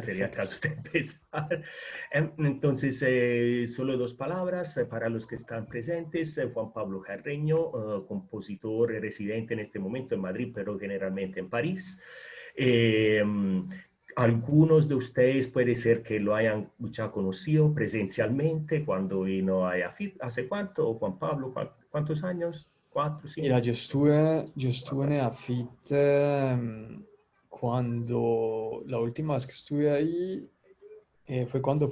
sería el Perfecto. caso de empezar. Entonces, solo dos palabras para los que están presentes. Juan Pablo Carreño, compositor residente en este momento en Madrid, pero generalmente en París. Eh, Algunos de ustedes puede ser que lo hayan ya conocido presencialmente cuando vino a AFIT. ¿Hace cuánto? Juan Pablo, ¿cuántos años? ¿Cuatro, Mira, cinco? yo estuve en EAFIT cuando la última vez que estuve ahí fue cuando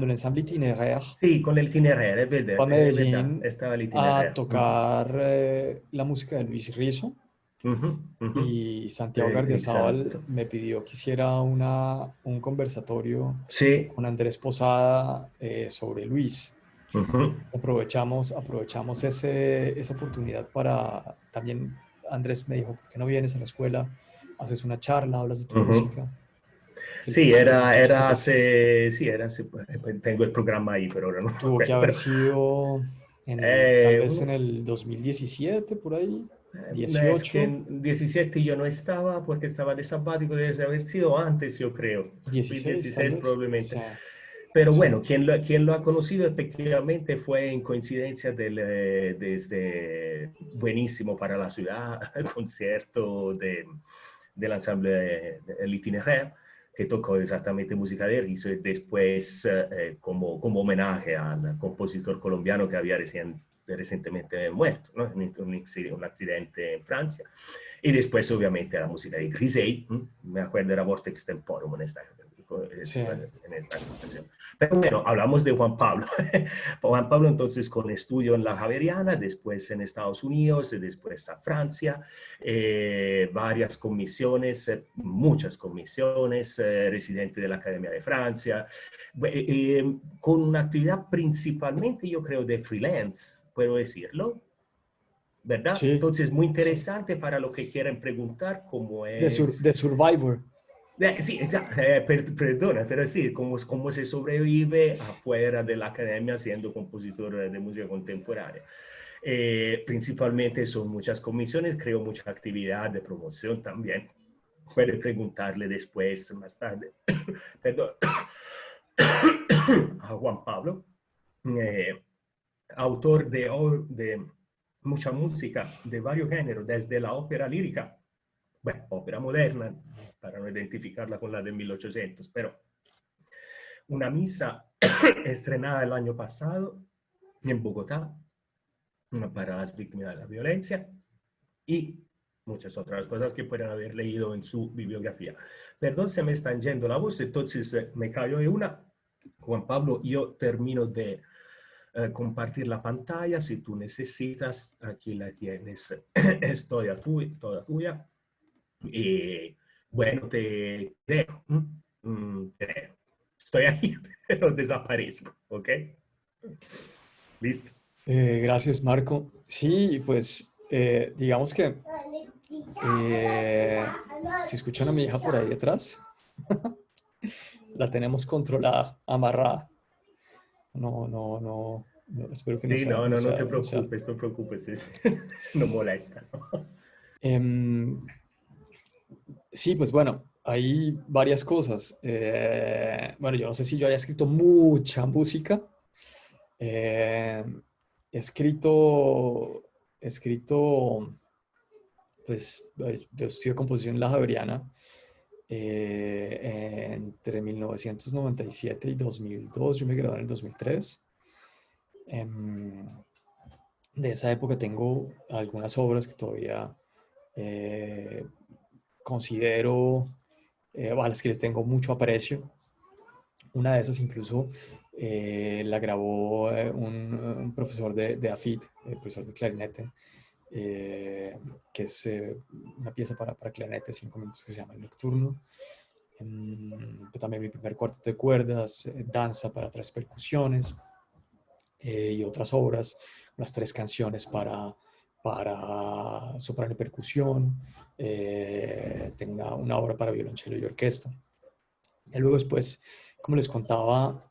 el ensamble Itinéraire Sí, con el itinerary, fue a es verdad, Medellín estaba el a itinerary. tocar la música de Luis Rizzo Ujú, ujú. y Santiago Gardiazabal Exacto. me pidió que hiciera un conversatorio Sí. con Andrés Posada sobre Luis. Ujú, Aprovechamos esa oportunidad para también, Andrés me dijo, ¿por qué no vienes a la escuela? Haces una charla, hablas de tu ujú. música, Sí, que los muchachos era aprecien. hace, sí, tengo el programa ahí, pero ahora no me Tuvo que acuerdo. haber Pero, sido tal vez en uno, el 2017, por ahí, es que 18, en 17 yo no estaba porque estaba de sabático, debe haber sido antes, yo creo. 16 tal 2016 vez. probablemente. Sí, Pero sí. bueno, quien lo ha conocido efectivamente fue en coincidencia desde buenísimo para la ciudad, el concierto del ensamble El Itinéraire, que tocó exactamente música de Rizzo y después como homenaje al compositor colombiano que había recientemente muerto, ¿no? Un accidente en Francia. Y después, obviamente, la música de Grisey, me acuerdo era Vortex Temporum Sí. en esta ocasión. Pero bueno, hablamos de Juan Pablo. Juan Pablo entonces con estudio en la Javeriana, después en Estados Unidos, después a Francia, varias comisiones, muchas comisiones, residente de la Academia de Francia, con una actividad principalmente, yo creo, de freelance, puedo decirlo, ¿verdad? Sí, Entonces, muy sí. interesante para lo que quieran preguntar, cómo es. De Survivor. Sí, perdona, pero sí, cómo se sobrevive afuera de la academia siendo compositor de música contemporánea. Principalmente son muchas comisiones, creo mucha actividad de promoción también. Puede preguntarle después, más tarde, perdón, a Juan Pablo, eh, autor de mucha música de varios géneros, desde la ópera lírica, bueno, ópera moderna, para no identificarla con la de 1800, pero una misa estrenada el año pasado en Bogotá para las víctimas de la violencia y muchas otras cosas que pueden haber leído en su bibliografía. Perdón, se me está yendo la voz, entonces me callo de una. Juan Pablo, yo termino de compartir la pantalla. Si tú necesitas, aquí la tienes. Es toda tuya. Y bueno, te dejo. Te dejo. Estoy aquí, pero desaparezco. ¿Ok? Listo. Gracias, Marco. Sí, pues digamos que si escuchan a mi hija por ahí detrás, la tenemos controlada, amarrada. Espero que Sí, no, no te no sea. preocupes, no te preocupes. No molesta. ¿No? Em, sí, pues bueno, hay varias cosas. Bueno, yo no sé si yo haya escrito mucha música. Eh, he escrito, pues yo estudié composición en la Javeriana entre 1997 y 2002. Yo me gradué en el 2003. Em, de esa época tengo algunas obras que todavía eh, considero, a las que les tengo mucho aprecio. Una de esas incluso la grabó un profesor de AFIT, profesor de clarinete, eh, que es una pieza para clarinete, 5 minutos, que se llama El Nocturno. También mi primer cuarteto de cuerdas, danza para 3 percusiones, y otras obras, unas 3 canciones para soprano y percusión. Tengo una obra para violonchelo y orquesta. Y luego después, como les contaba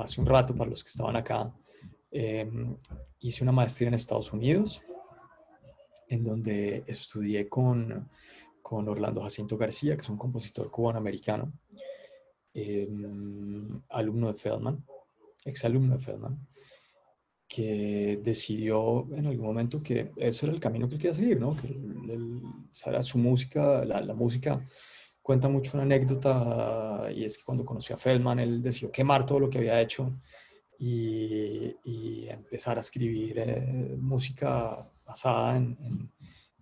hace un rato para los que estaban acá, eh, hice una maestría en Estados Unidos, en donde estudié con con Orlando Jacinto García, que es un compositor cubano-americano, alumno de Feldman, exalumno de Feldman, que decidió en algún momento que ese era el camino que él quería seguir, ¿no? Que su música, la música cuenta mucho una anécdota, y es que cuando conoció a Feldman, él decidió quemar todo lo que había hecho y empezar a escribir música basada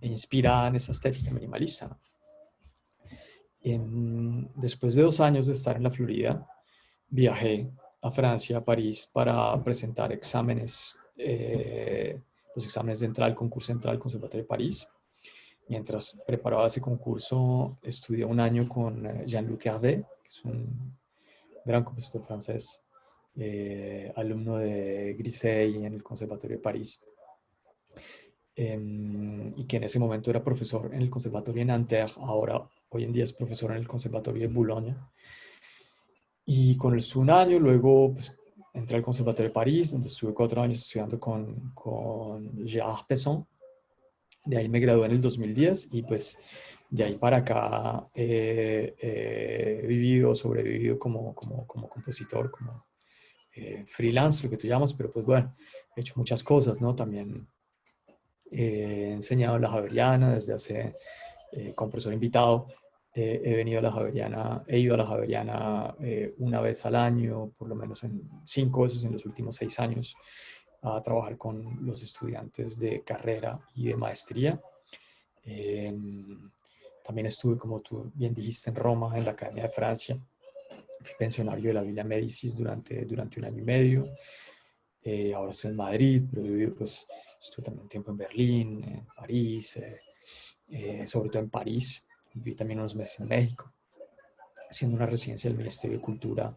e inspirada en esa estética minimalista, ¿no? Después de 2 años de estar en la Florida, viajé a Francia, a París, para presentar exámenes, los exámenes de entrada al concurso central al Conservatorio de París. Mientras preparaba ese concurso, estudié un año con Jean-Luc Hervé, que es un gran compositor francés, alumno de Grisey en el Conservatorio de París, y que en ese momento era profesor en el Conservatorio de Nanterre, hoy en día es profesor en el Conservatorio de Boulogne. Y con él estuve un año, luego pues, entré al Conservatorio de París, donde estuve 4 años estudiando con Gérard Pesson. De ahí me gradué en el 2010 y pues de ahí para acá he vivido, sobrevivido como compositor, como freelance, lo que tú llamas, pero pues bueno, he hecho muchas cosas, ¿no? También he enseñado en la Javeriana desde hace, como profesor invitado. He venido a la Javeriana, he ido a la Javeriana una vez al año, por lo menos 5 veces en los últimos 6 años, a trabajar con los estudiantes de carrera y de maestría. También estuve, como tú bien dijiste, en Roma, en la Academia de Francia. Fui pensionario de la Villa Médicis durante 1 año y medio. Ahora estoy en Madrid, pero pues, estuve también un tiempo en Berlín, en París, sobre todo en París. Viví también unos meses en México, haciendo una residencia del Ministerio de Cultura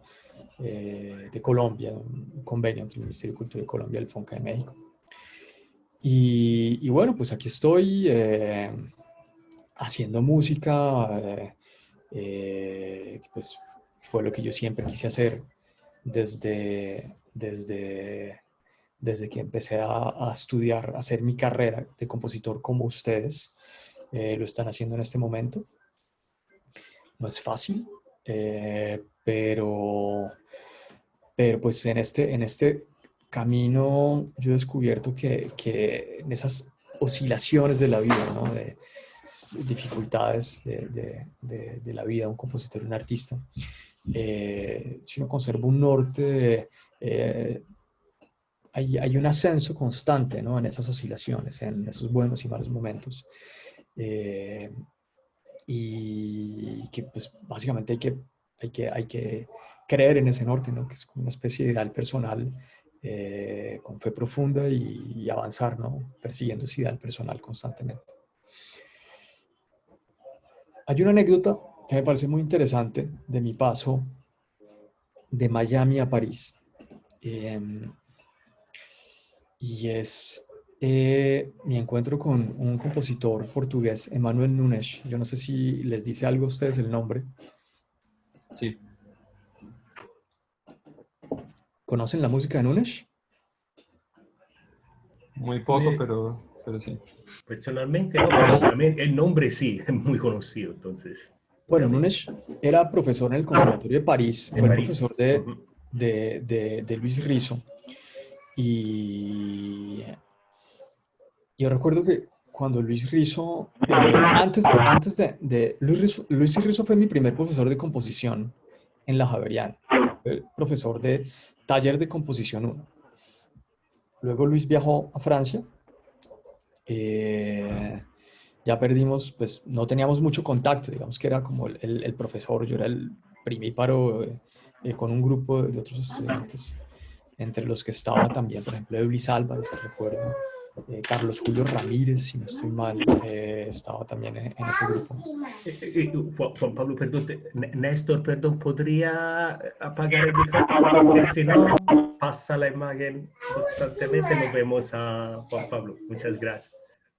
de Colombia, un convenio entre el Ministerio de Cultura de Colombia y el FONCA de México. Y bueno, pues aquí estoy haciendo música, pues fue lo que yo siempre quise hacer desde que empecé a estudiar, a hacer mi carrera de compositor como ustedes lo están haciendo en este momento. No es fácil, pero pues en este camino yo he descubierto que en esas oscilaciones de la vida, ¿no? De dificultades de la vida de un compositor y un artista, si uno conserva un norte, hay un ascenso constante, ¿no? En esas oscilaciones, en esos buenos y malos momentos. Y que pues básicamente hay que creer en ese norte, ¿no? Que es como una especie de ideal personal, con fe profunda y avanzar, ¿no? Persiguiendo ese ideal personal constantemente. Hay una anécdota que me parece muy interesante de mi paso de Miami a París. Y es mi encuentro con un compositor portugués, Emmanuel Nunes. Yo no sé si les dice algo a ustedes el nombre. Sí. ¿Conocen la música de Nunes? Muy poco, pero sí. Personalmente no, pero a mí el nombre sí, es muy conocido, entonces. Bueno, Nunes era profesor en el Conservatorio de París, fue el profesor de Luis Rizzo. Y yo recuerdo que cuando Luis Rizzo, antes de Luis Rizzo fue mi primer profesor de composición en la Javeriana, fue el profesor de taller de composición 1. Luego Luis viajó a Francia, ya perdimos, pues no teníamos mucho contacto, digamos que era como el profesor, yo era el primíparo con un grupo de otros estudiantes, entre los que estaba también, por ejemplo, Eulis Álvarez, recuerdo, Carlos Julio Ramírez, si no estoy mal, estaba también en ese grupo. Juan Pablo, perdón, Néstor, perdón, ¿podría apagar el micrófono? Porque si no, pasa la imagen constantemente, nos vemos a Juan Pablo. Muchas gracias.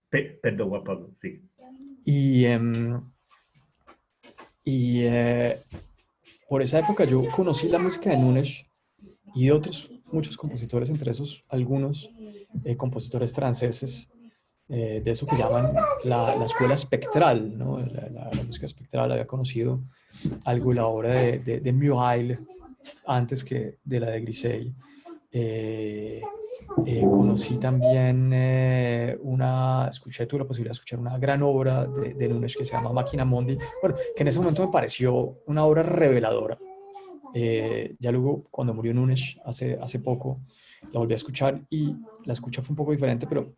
Perdón, Juan Pablo, sí. Por esa época yo conocí la música de Nunes y de otros muchos compositores, entre esos algunos compositores franceses de eso que llaman la escuela espectral, ¿no? La música espectral. Había conocido algo de la obra de Murail antes que de la de Grisey. Conocí también tuve la posibilidad de escuchar una gran obra de Nunes que se llama Máquina Mundi, bueno, que en ese momento me pareció una obra reveladora. Ya luego, cuando murió Nunes hace poco, la volví a escuchar y la escucha fue un poco diferente, pero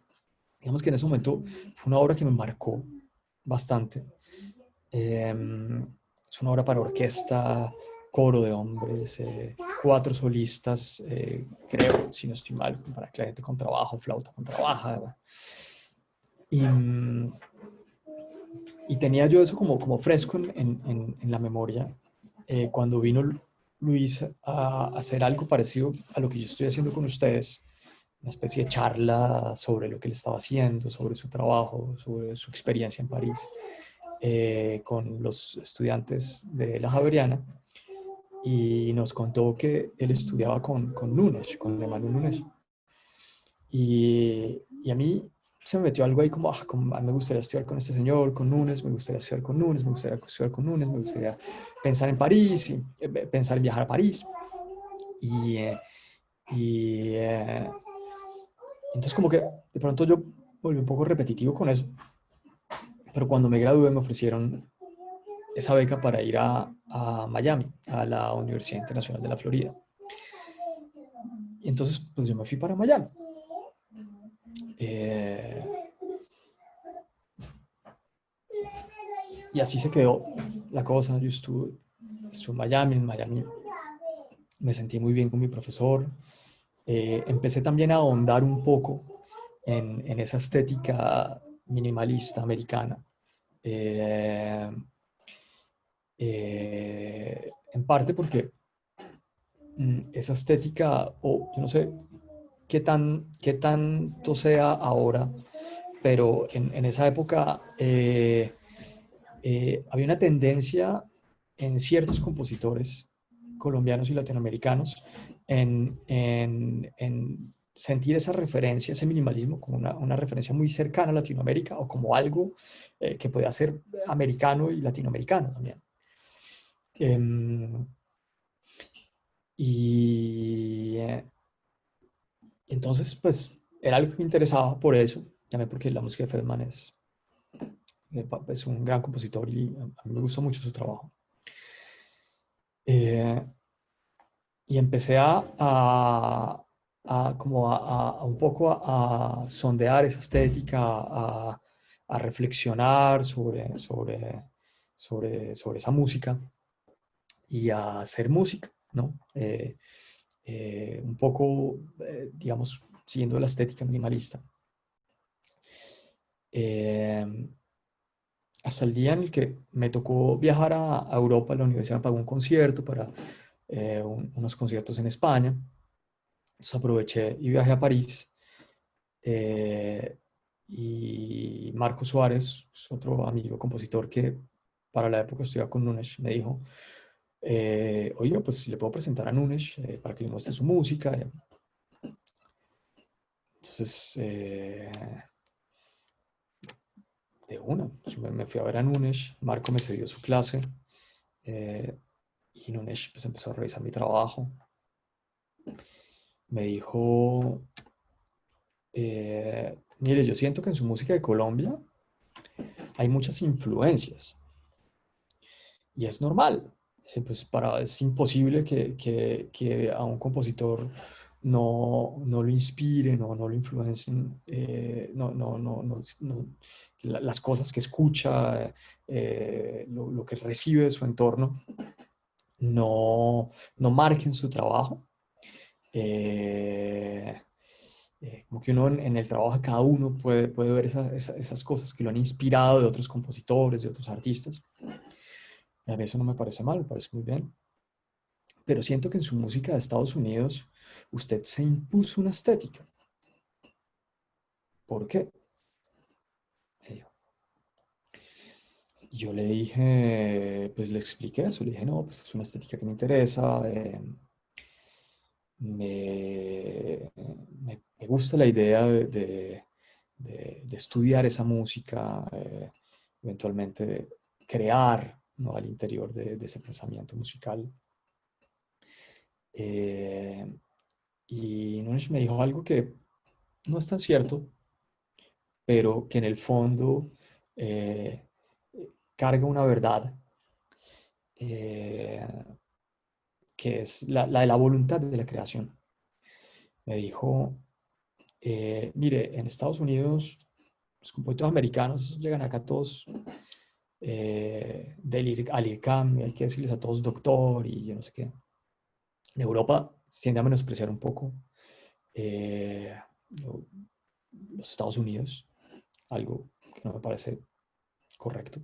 digamos que en ese momento fue una obra que me marcó bastante. Es una obra para orquesta, coro de hombres, 4 solistas, creo, si no estoy mal, para clarinete con trabajo, flauta con trabajo. Y, y tenía yo eso como fresco en la memoria cuando vino Luis a hacer algo parecido a lo que yo estoy haciendo con ustedes, una especie de charla sobre lo que él estaba haciendo, sobre su trabajo, sobre su experiencia en París, con los estudiantes de la Javeriana, y nos contó que él estudiaba con Nunes, con Emmanuel Nunes. Y a mí se me metió algo ahí como me gustaría estudiar con este señor, con Nunes, me gustaría estudiar con Nunes, me gustaría estudiar con Nunes, me gustaría pensar en París, y, pensar en viajar a París. Y, y entonces como que de pronto yo volví un poco repetitivo con eso, pero cuando me gradué me ofrecieron esa beca para ir a Miami, a la Universidad Internacional de la Florida. Y entonces pues yo me fui para Miami. Y así se quedó la cosa. Yo estuve en Miami me sentí muy bien con mi profesor. Empecé también a ahondar un poco en esa estética minimalista americana. En parte porque esa estética, o yo no sé qué tanto sea ahora, pero en esa época había una tendencia en ciertos compositores colombianos y latinoamericanos en sentir esa referencia, ese minimalismo como una referencia muy cercana a Latinoamérica o como algo que podía ser americano y latinoamericano también. Y entonces, pues, era algo que me interesaba por eso, también porque la música de Feldman es un gran compositor y a mí me gusta mucho su trabajo. Y empecé como a un poco a sondear esa estética, a reflexionar sobre esa música y a hacer música, ¿no? Un poco, digamos, siguiendo la estética minimalista. Hasta el día en el que me tocó viajar a Europa, la universidad me pagó un concierto para unos conciertos en España. Entonces aproveché y viajé a París. Y Marco Suárez, es otro amigo compositor que para la época estudiaba con Nunes, me dijo, oye, pues si le puedo presentar a Nunes para que le muestre su música. Entonces, de una, pues me fui a ver a Nunes, Marco me cedió su clase y Nunes pues empezó a revisar mi trabajo. Me dijo, mire, yo siento que en su música de Colombia hay muchas influencias y es normal. Pues es imposible que a un compositor no lo inspiren o no lo influencien, las cosas que escucha, lo que recibe de su entorno, no marquen su trabajo. Como que uno en el trabajo de cada uno puede ver esas cosas que lo han inspirado de otros compositores, de otros artistas. Y a mí eso no me parece mal, me parece muy bien. Pero siento que en su música de Estados Unidos usted se impuso una estética. ¿Por qué? Y yo le dije, pues le expliqué eso, le dije, no, pues es una estética que me interesa, me gusta la idea de estudiar esa música, eventualmente de crear, ¿no?, al interior de ese pensamiento musical. Y Nunes me dijo algo que no es tan cierto, pero que en el fondo eh, carga una verdad, eh, que es la de la voluntad de la creación. Me dijo, mire, en Estados Unidos los compositores americanos llegan acá todos al IRCAM, y hay que decirles a todos doctor y yo no sé qué. En Europa tiende a menospreciar un poco eh, los Estados Unidos, algo que no me parece correcto,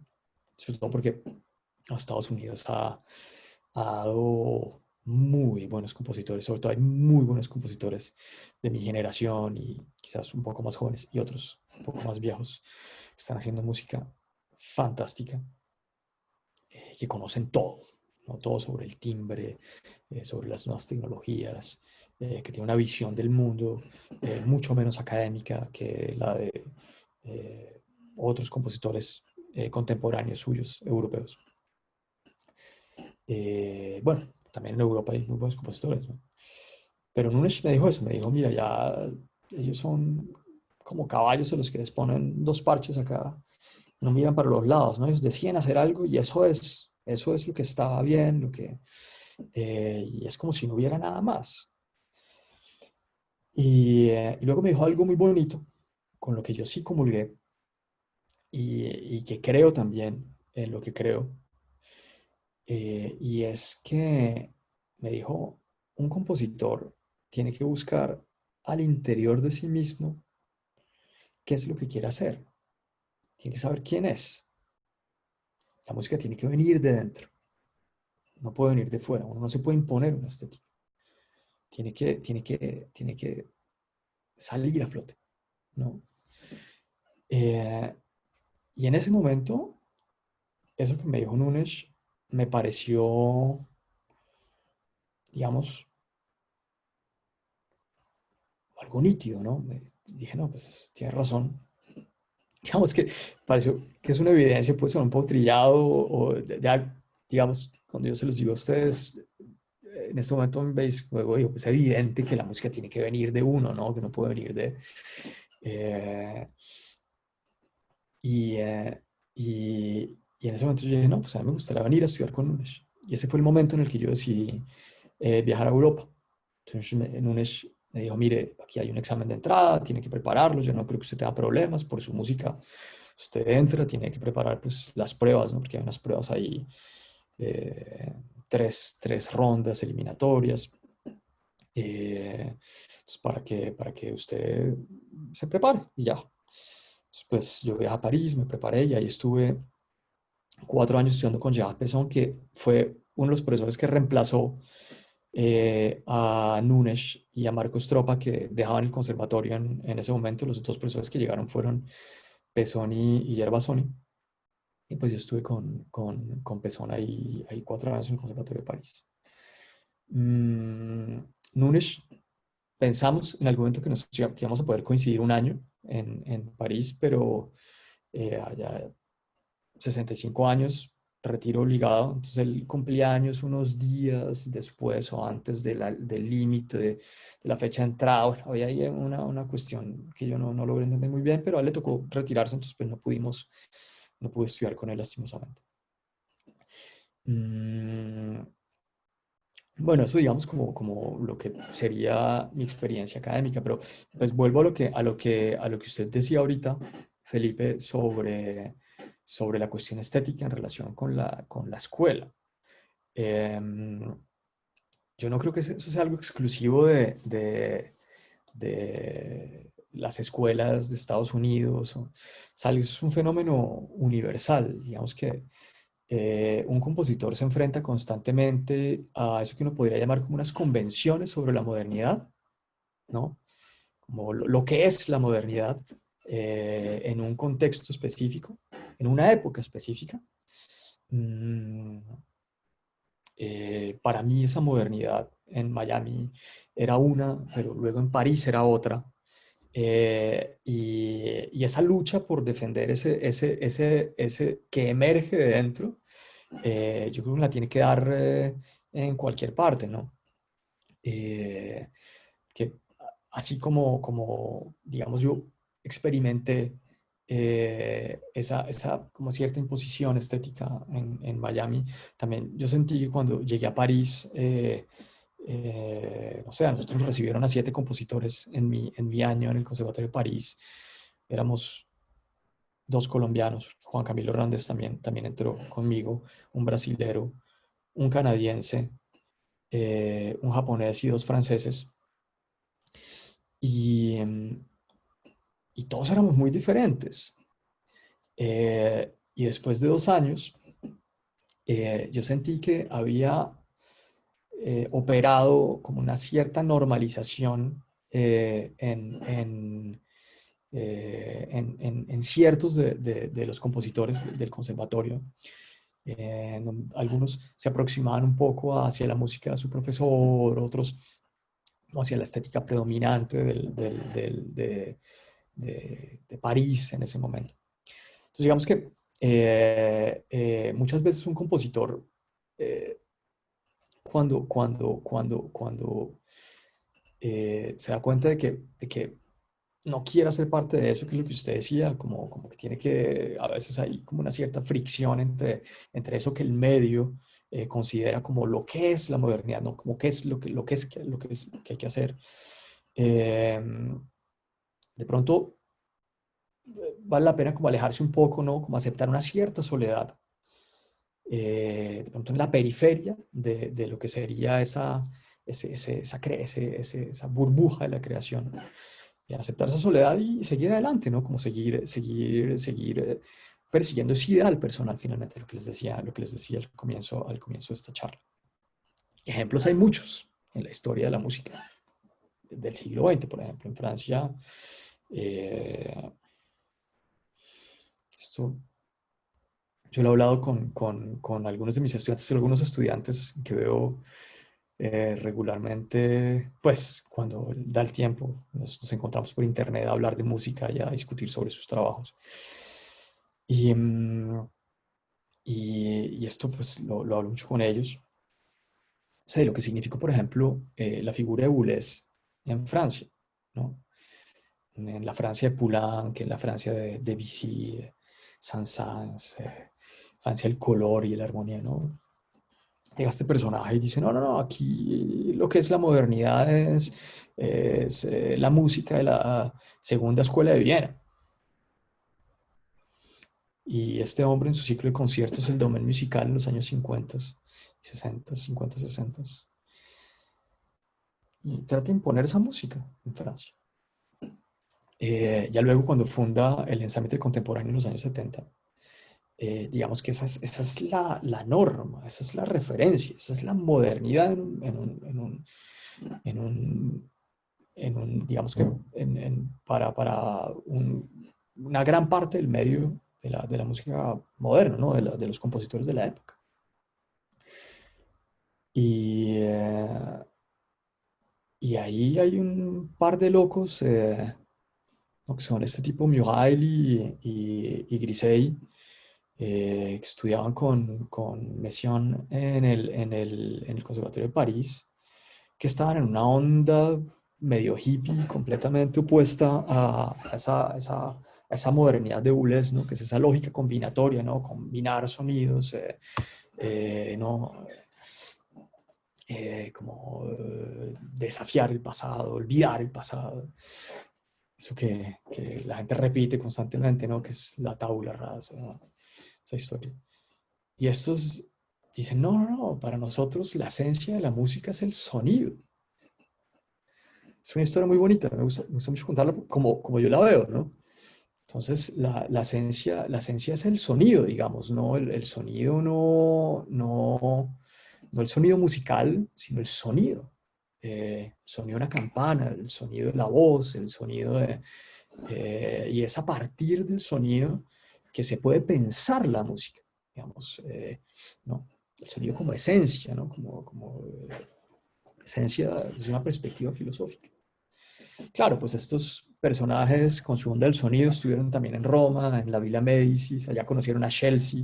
sobre todo porque los Estados Unidos ha dado muy buenos compositores, sobre todo hay muy buenos compositores de mi generación y quizás un poco más jóvenes y otros un poco más viejos que están haciendo música fantástica, que conocen todo, ¿no? Todo sobre el timbre, sobre las nuevas tecnologías, que tiene una visión del mundo mucho menos académica que la de otros compositores contemporáneos suyos, europeos. Bueno, también en Europa hay muy buenos compositores, ¿no? Pero Nunes me dijo eso, me dijo, mira, ya ellos son como caballos a los que les ponen dos parches acá, no miran para los lados, ¿no? Ellos deciden hacer algo y eso es lo que estaba bien, y es como si no hubiera nada más. Y luego me dijo algo muy bonito, con lo que yo sí comulgué, y que creo también en lo que creo, y es que me dijo, un compositor tiene que buscar al interior de sí mismo qué es lo que quiere hacer, tiene que saber quién es. La música tiene que venir de dentro, no puede venir de fuera, uno no se puede imponer una estética, tiene que salir a flote, ¿no? Eh, y en ese momento, eso que me dijo Nunes me pareció, digamos, algo nítido, ¿no? Dije, no, pues tienes razón. Digamos que pareció que es una evidencia, pues, un poco trillado, o ya, digamos, cuando yo se los digo a ustedes, en este momento me veis, luego digo, pues es evidente que la música tiene que venir de uno, ¿no? Que no puede venir de... eh, y, eh, y en ese momento yo dije, no, pues a mí me gustaría venir a estudiar con Nunes. Y ese fue el momento en el que yo decidí viajar a Europa. Entonces Nunes me dijo, mire, aquí hay un examen de entrada, tiene que prepararlo, yo no creo que usted tenga problemas por su música. Usted entra, tiene que preparar pues las pruebas, ¿no? Porque hay unas pruebas ahí, eh, tres rondas eliminatorias, entonces, para que usted se prepare y ya. Entonces, pues yo viajé a París, me preparé y ahí estuve 4 años estudiando con Gerard Pesson, que fue uno de los profesores que reemplazó a Nunes y a Marco Stropa, que dejaban el conservatorio en ese momento. Los dos profesores que llegaron fueron Pesson y Gervasoni. Y pues yo estuve con Pesson ahí 4 años en el Conservatorio de París. Nunes, pensamos en algún momento que íbamos a poder coincidir un año en París, pero allá 65 años, retiro obligado. Entonces él cumplía años unos días después o antes del límite de la fecha de entrada. Bueno, había ahí una cuestión que yo no logré entender muy bien, pero a él le tocó retirarse, entonces pues no pude estudiar con él lastimosamente. Bueno, eso digamos como lo que sería mi experiencia académica, pero pues vuelvo a lo que usted decía ahorita, Felipe, sobre la cuestión estética en relación con la escuela. Em, yo no creo que eso sea algo exclusivo de las escuelas de Estados Unidos. Es un fenómeno universal. Digamos que un compositor se enfrenta constantemente a eso que uno podría llamar como unas convenciones sobre la modernidad, ¿no? Como lo que es la modernidad en un contexto específico, en una época específica. Mm, para mí esa modernidad en Miami era una, pero luego en París era otra. Y esa lucha por defender ese que emerge de dentro, yo creo que la tiene que dar en cualquier parte, ¿no? Eh, que así como, digamos, yo experimenté esa como cierta imposición estética en Miami, también yo sentí que cuando llegué a París, no sé, a nosotros nos recibieron a 7 compositores en mi año en el Conservatorio de París. Éramos 2 colombianos, Juan Camilo Hernández también entró conmigo, un brasilero, un canadiense, un japonés y 2 franceses. Y, y todos éramos muy diferentes. Y después de 2 años, yo sentí que había operado como una cierta normalización en ciertos de los compositores del conservatorio. Algunos se aproximaban un poco hacia la música de su profesor, otros hacia la estética predominante de París en ese momento. Entonces, digamos que muchas veces un compositor, eh, cuando se da cuenta de que no quiere ser parte de eso, que es lo que usted decía, como que tiene que, a veces hay como una cierta fricción entre eso que el medio considera como lo que es la modernidad, ¿no? Como que es lo que hay que hacer. Eh, de pronto vale la pena como alejarse un poco, ¿no? Como aceptar una cierta soledad, de pronto en la periferia de lo que sería esa burbuja de la creación. Y aceptar esa soledad y seguir adelante, ¿no? Como seguir persiguiendo ese ideal personal, finalmente, lo que les decía al comienzo de esta charla. Ejemplos hay muchos en la historia de la música del siglo XX, por ejemplo, en Francia. eh, esto Yo lo he hablado con algunos de mis estudiantes y algunos estudiantes que veo regularmente, pues cuando da el tiempo, nos encontramos por internet a hablar de música y a discutir sobre sus trabajos. Y, y esto pues lo hablo mucho con ellos. O sea, de lo que significó, por ejemplo, la figura de Boulez en Francia, ¿no? En la Francia de Poulenc, en la Francia de Debussy, Saint-Saëns, Francia el color y la armonía, ¿no? Llega este personaje y dice, no, no, no, aquí lo que es la modernidad es la música de la segunda escuela de Viena. Y este hombre en su ciclo de conciertos, el Domaine Musical en los años 50, 60, 50, 60, y trata de imponer esa música en Francia. Ya luego cuando funda el Ensamble Contemporáneo en los años 70, digamos que esa es la norma, esa es la referencia, esa es la modernidad digamos que una gran parte del medio de la música moderna, ¿no? De los compositores de la época. Y, y ahí hay un par de locos, ¿no? Que son este tipo Murail y Grisey, que estudiaban con Messiaen en el Conservatorio de París, que estaban en una onda medio hippie, completamente opuesta a esa modernidad de Boulez, ¿no? Que es esa lógica combinatoria, ¿no? Combinar sonidos, ¿no? Como desafiar el pasado, olvidar el pasado. Eso que la gente repite constantemente, ¿no? Que es la tabula rasa, ¿no? Esa historia. Y estos dicen, no, no, no, para nosotros la esencia de la música es el sonido. Es una historia muy bonita, me gusta mucho contarla como yo la veo, ¿no? Entonces, la esencia es el sonido, digamos, ¿no? El sonido no el sonido musical, sino el sonido. El sonido de una campana, el sonido de la voz, el sonido y es a partir del sonido que se puede pensar la música, digamos, ¿no? El sonido como esencia, ¿no? Como esencia desde una perspectiva filosófica. Claro, pues estos personajes con su onda del sonido estuvieron también en Roma, en la Villa Médicis, allá conocieron a Chelsea,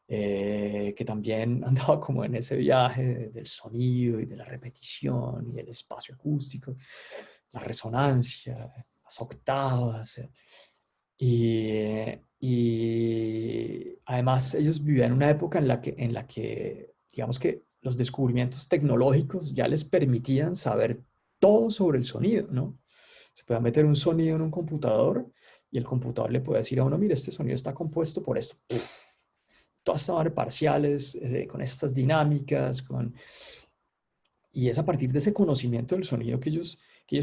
que también andaba como en ese viaje del sonido y de la repetición y del espacio acústico, la resonancia, las octavas. Y además ellos vivían en una época en la que, digamos que los descubrimientos tecnológicos ya les permitían saber todo sobre el sonido, ¿no? Se puede meter un sonido en un computador y el computador le puede decir a uno, mire, este sonido está compuesto por esto. Todas estas parciales, con estas dinámicas, y es a partir de ese conocimiento del sonido que ellos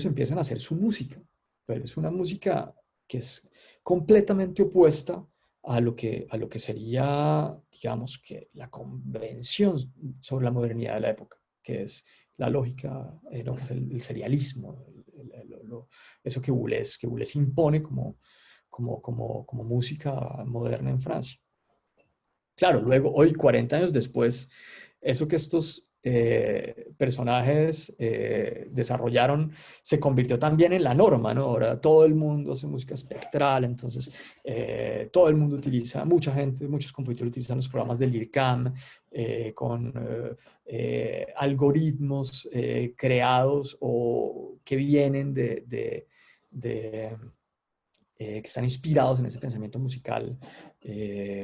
empiezan a hacer su música. Pero es una música que es completamente opuesta a lo que sería, digamos, que la convención sobre la modernidad de la época, que es la lógica, lo que es el serialismo, eso que Boulez impone como música moderna en Francia. Claro, luego, hoy, 40 años después, eso que estos personajes desarrollaron se convirtió también en la norma, ¿no? Ahora todo el mundo hace música espectral, entonces todo el mundo utiliza, mucha gente, muchos compositores utilizan los programas del IRCAM con algoritmos creados o que vienen que están inspirados en ese pensamiento musical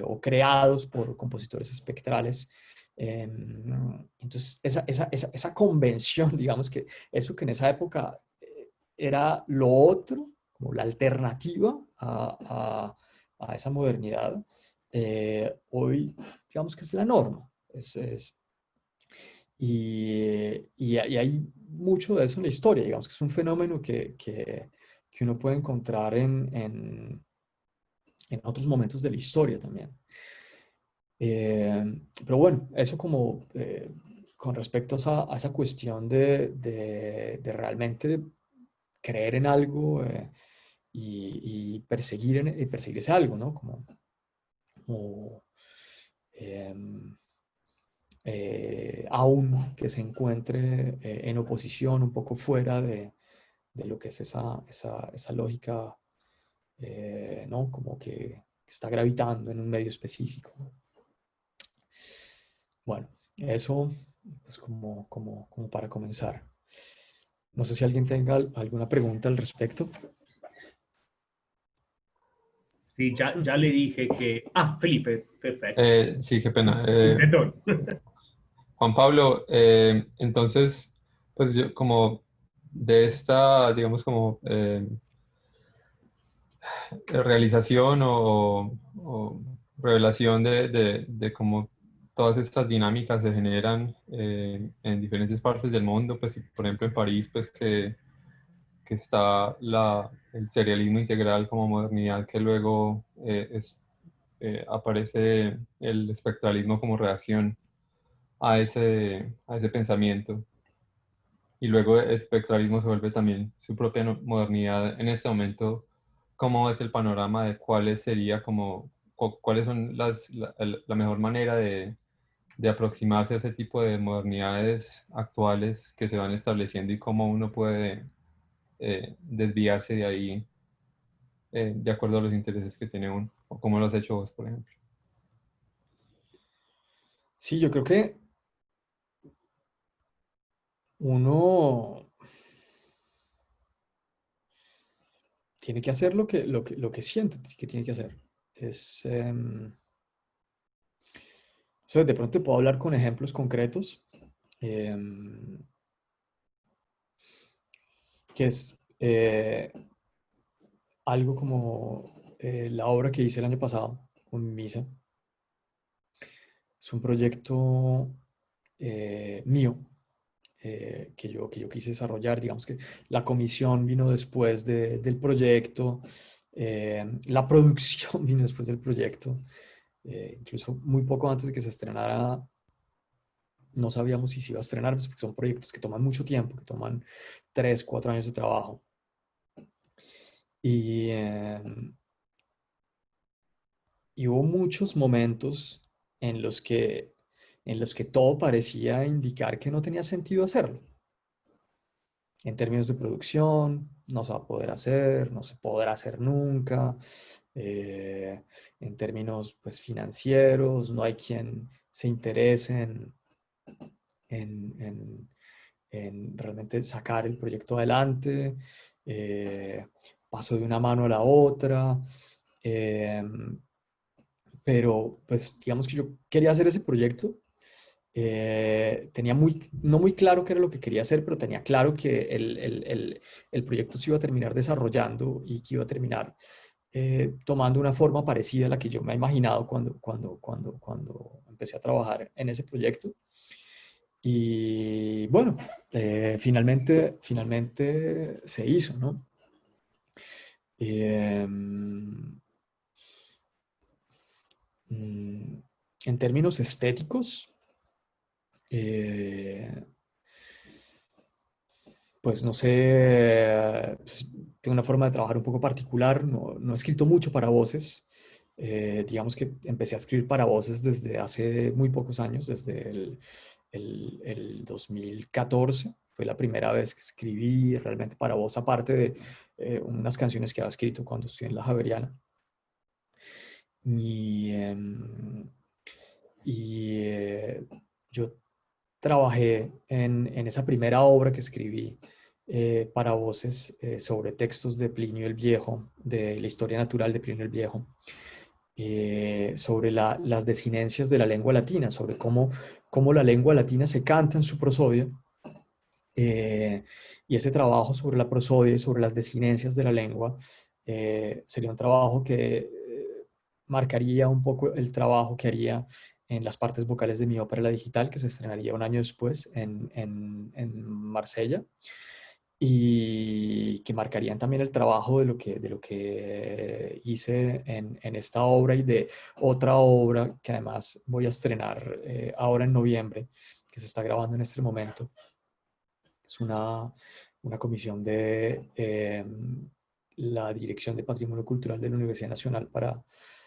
o creados por compositores espectrales. Entonces, esa convención, digamos que eso que en esa época era lo otro, como la alternativa a esa modernidad, hoy digamos que es la norma. Y hay mucho de eso en la historia, digamos que es un fenómeno que uno puede encontrar en otros momentos de la historia también. Pero bueno, eso como con respecto a esa cuestión de realmente creer en algo y perseguir ese algo, ¿no? Como aún que se encuentre en oposición, un poco fuera de lo que es esa lógica, ¿no? Como que está gravitando en un medio específico. Bueno, eso es como para comenzar. No sé si alguien tenga alguna pregunta al respecto. Sí, ya le dije que... Ah, Felipe, perfecto. Sí, qué pena. Perdón. Juan Pablo, entonces, pues yo como de esta, digamos, como realización o revelación de cómo todas estas dinámicas se generan en diferentes partes del mundo, pues por ejemplo en París, pues que está el serialismo integral como modernidad, que luego aparece el espectralismo como reacción a ese pensamiento. Y luego el espectralismo se vuelve también su propia modernidad. En este momento, ¿cómo es el panorama de cuáles sería como, cuáles son la mejor manera de aproximarse a ese tipo de modernidades actuales que se van estableciendo y cómo uno puede desviarse de ahí de acuerdo a los intereses que tiene uno? ¿O cómo lo has hecho vos, por ejemplo? Sí, yo creo que uno tiene que hacer lo que siente que tiene que hacer. O sea, de pronto puedo hablar con ejemplos concretos, que es algo como la obra que hice el año pasado con Misa. Es un proyecto mío que yo quise desarrollar. Digamos que la comisión vino después del proyecto, la producción vino después del proyecto. Incluso muy poco antes de que se estrenara, no sabíamos si se iba a estrenar, pues porque son proyectos que toman mucho tiempo, que toman 3, 4 años de trabajo. Y, y hubo muchos momentos en los que todo parecía indicar que no tenía sentido hacerlo. En términos de producción, no se va a poder hacer, no se podrá hacer nunca. En términos pues, financieros, no hay quien se interese en, en- en realmente sacar el proyecto adelante. Eh, Paso de una mano a la otra. eh, pero pues digamos que yo quería hacer ese proyecto. Tenía no muy claro qué era lo que quería hacer, pero tenía claro que el proyecto se iba a terminar desarrollando y que iba a terminar tomando una forma parecida a la que yo me he imaginado cuando empecé a trabajar en ese proyecto. Y bueno, finalmente se hizo, ¿no? Mm, en términos estéticos, eh, pues no sé, pues, tengo una forma de trabajar un poco particular, no he escrito mucho para voces. Digamos que empecé a escribir para voces desde hace muy pocos años, desde el 2014. Fue la primera vez que escribí realmente para voz, aparte de unas canciones que había escrito cuando estuve en la Javeriana. Y, y yo trabajé en esa primera obra que escribí para voces sobre textos de Plinio el Viejo, de la historia natural de Plinio el Viejo, sobre las desinencias de la lengua latina, sobre cómo la lengua latina se canta en su prosodia. Y ese trabajo sobre la prosodia y sobre las desinencias de la lengua sería un trabajo que marcaría un poco el trabajo que haría en las partes vocales de mi ópera La Digital, que se estrenaría un año después en Marsella, y que marcarían también el trabajo de lo que hice en esta obra y de otra obra que además voy a estrenar ahora en noviembre, que se está grabando en este momento. Es una comisión de la Dirección de Patrimonio Cultural de la Universidad Nacional para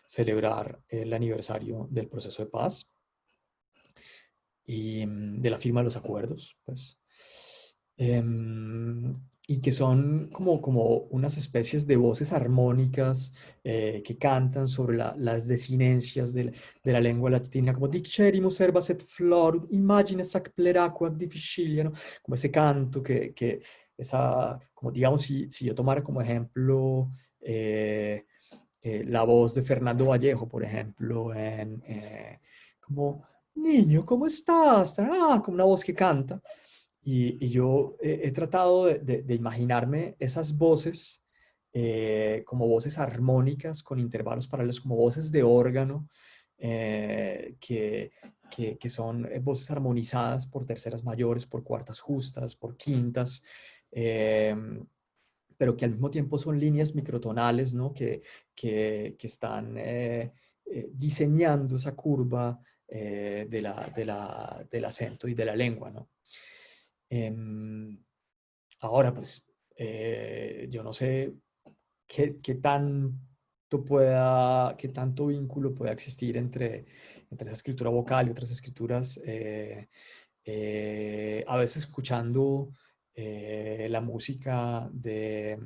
celebrar el aniversario del proceso de paz y de la firma de los acuerdos, pues. Y que son como unas especies de voces armónicas que cantan sobre las desinencias de la lengua latina, como Dicerimus erbas et florum, imagines ac pleraque ac difficilia, ¿no? Como ese canto como digamos, si yo tomara como ejemplo la voz de Fernando Vallejo, por ejemplo, como, niño, ¿cómo estás? Como una voz que canta. Y yo he tratado de imaginarme esas voces como voces armónicas con intervalos paralelos, como voces de órgano, que son voces armonizadas por terceras mayores, por cuartas justas, por quintas, pero que al mismo tiempo son líneas microtonales, ¿no? Que están diseñando esa curva del acento y de la lengua, ¿no? Em, Ahora, pues, yo no sé qué tanto vínculo pueda existir entre esa escritura vocal y otras escrituras. A veces escuchando la música eh,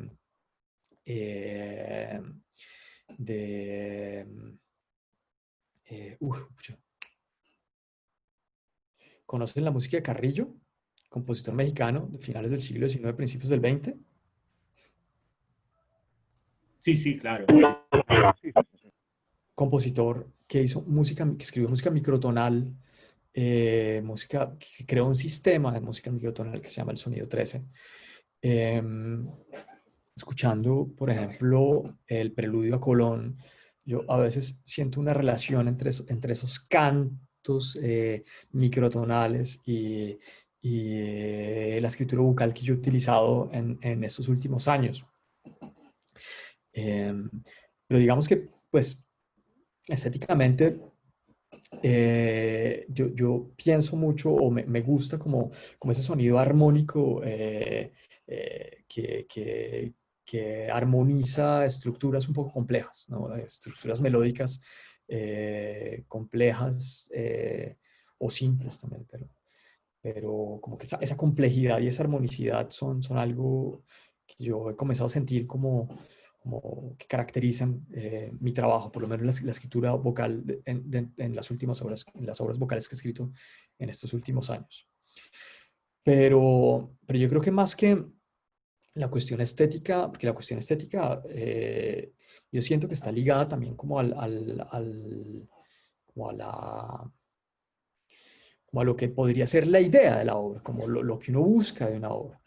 de pucha. ¿Conocen la música de Carrillo? Compositor mexicano de finales del siglo XIX, principios del XX. Sí, sí, claro. Compositor que hizo música, que escribió música microtonal, música que creó un sistema de música microtonal que se llama el sonido 13. Escuchando, por ejemplo, el preludio a Colón, yo a veces siento una relación entre esos cantos microtonales y la escritura vocal que yo he utilizado en estos últimos años. Pero digamos que, pues, estéticamente, yo pienso mucho o me gusta como ese sonido armónico que armoniza estructuras un poco complejas, ¿no? Estructuras melódicas complejas o simples también, pero como que esa complejidad y esa armonicidad son algo que yo he comenzado a sentir como que caracterizan mi trabajo, por lo menos la escritura vocal en las últimas obras, en las obras vocales que he escrito en estos últimos años. Pero yo creo que más que la cuestión estética, porque la cuestión estética yo siento que está ligada también como como como a lo que podría ser la idea de la obra, como lo que uno busca de una obra.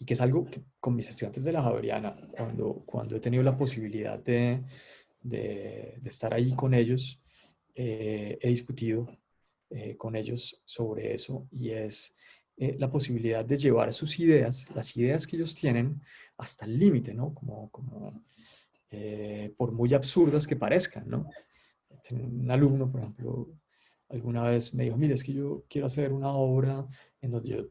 Y que es algo que con mis estudiantes de la Javeriana, cuando he tenido la posibilidad de estar ahí con ellos, he discutido con ellos sobre eso, y es la posibilidad de llevar sus ideas, las ideas que ellos tienen, hasta el límite, ¿no? Por muy absurdas que parezcan, ¿no? Un alumno, por ejemplo, alguna vez me dijo, mire, es que yo quiero hacer una obra en donde yo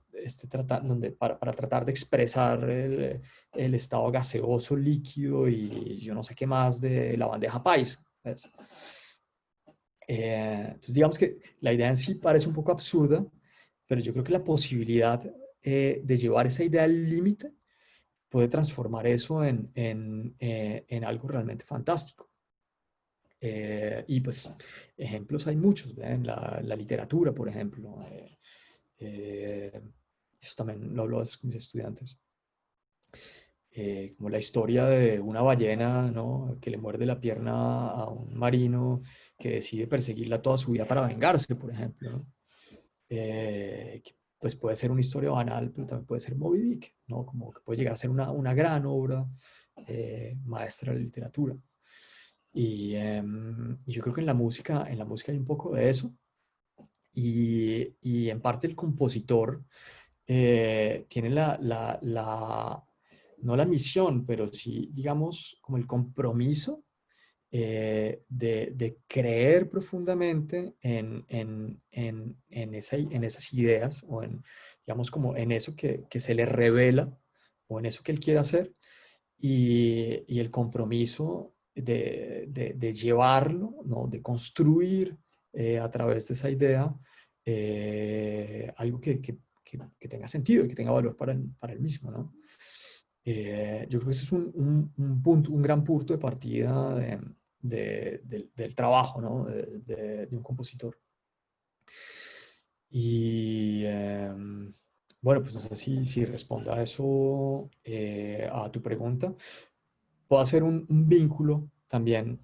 donde para tratar de expresar el estado gaseoso, líquido y yo no sé qué más de la bandeja paisa. ¿Ves? Entonces, digamos que la idea en sí parece un poco absurda, pero yo creo que la posibilidad de llevar esa idea al límite puede transformar eso en algo realmente fantástico. Y pues ejemplos hay muchos, ¿verdad? En la literatura, por ejemplo. Eso también lo hablo a veces con mis estudiantes. Como la historia de una ballena, ¿no? Que le muerde la pierna a un marino que decide perseguirla toda su vida para vengarse, por ejemplo, ¿no? Que, pues puede ser una historia banal, pero también puede ser Moby Dick, ¿no? Como que puede llegar a ser una gran obra maestra de la literatura. Y yo creo que en la música hay un poco de eso. Y en parte el compositor tiene no la misión, pero sí, digamos, como el compromiso de creer profundamente en esas ideas o digamos, como en eso que se le revela o en eso que él quiere hacer, y el compromiso de llevarlo, ¿no? De construir a través de esa idea algo que tenga sentido y que tenga valor para el mismo, ¿no? Yo creo que ese es un punto, un gran punto de partida del trabajo, ¿no? De un compositor. Y bueno, pues no sé si responda a eso, a tu pregunta. Puedo hacer un vínculo también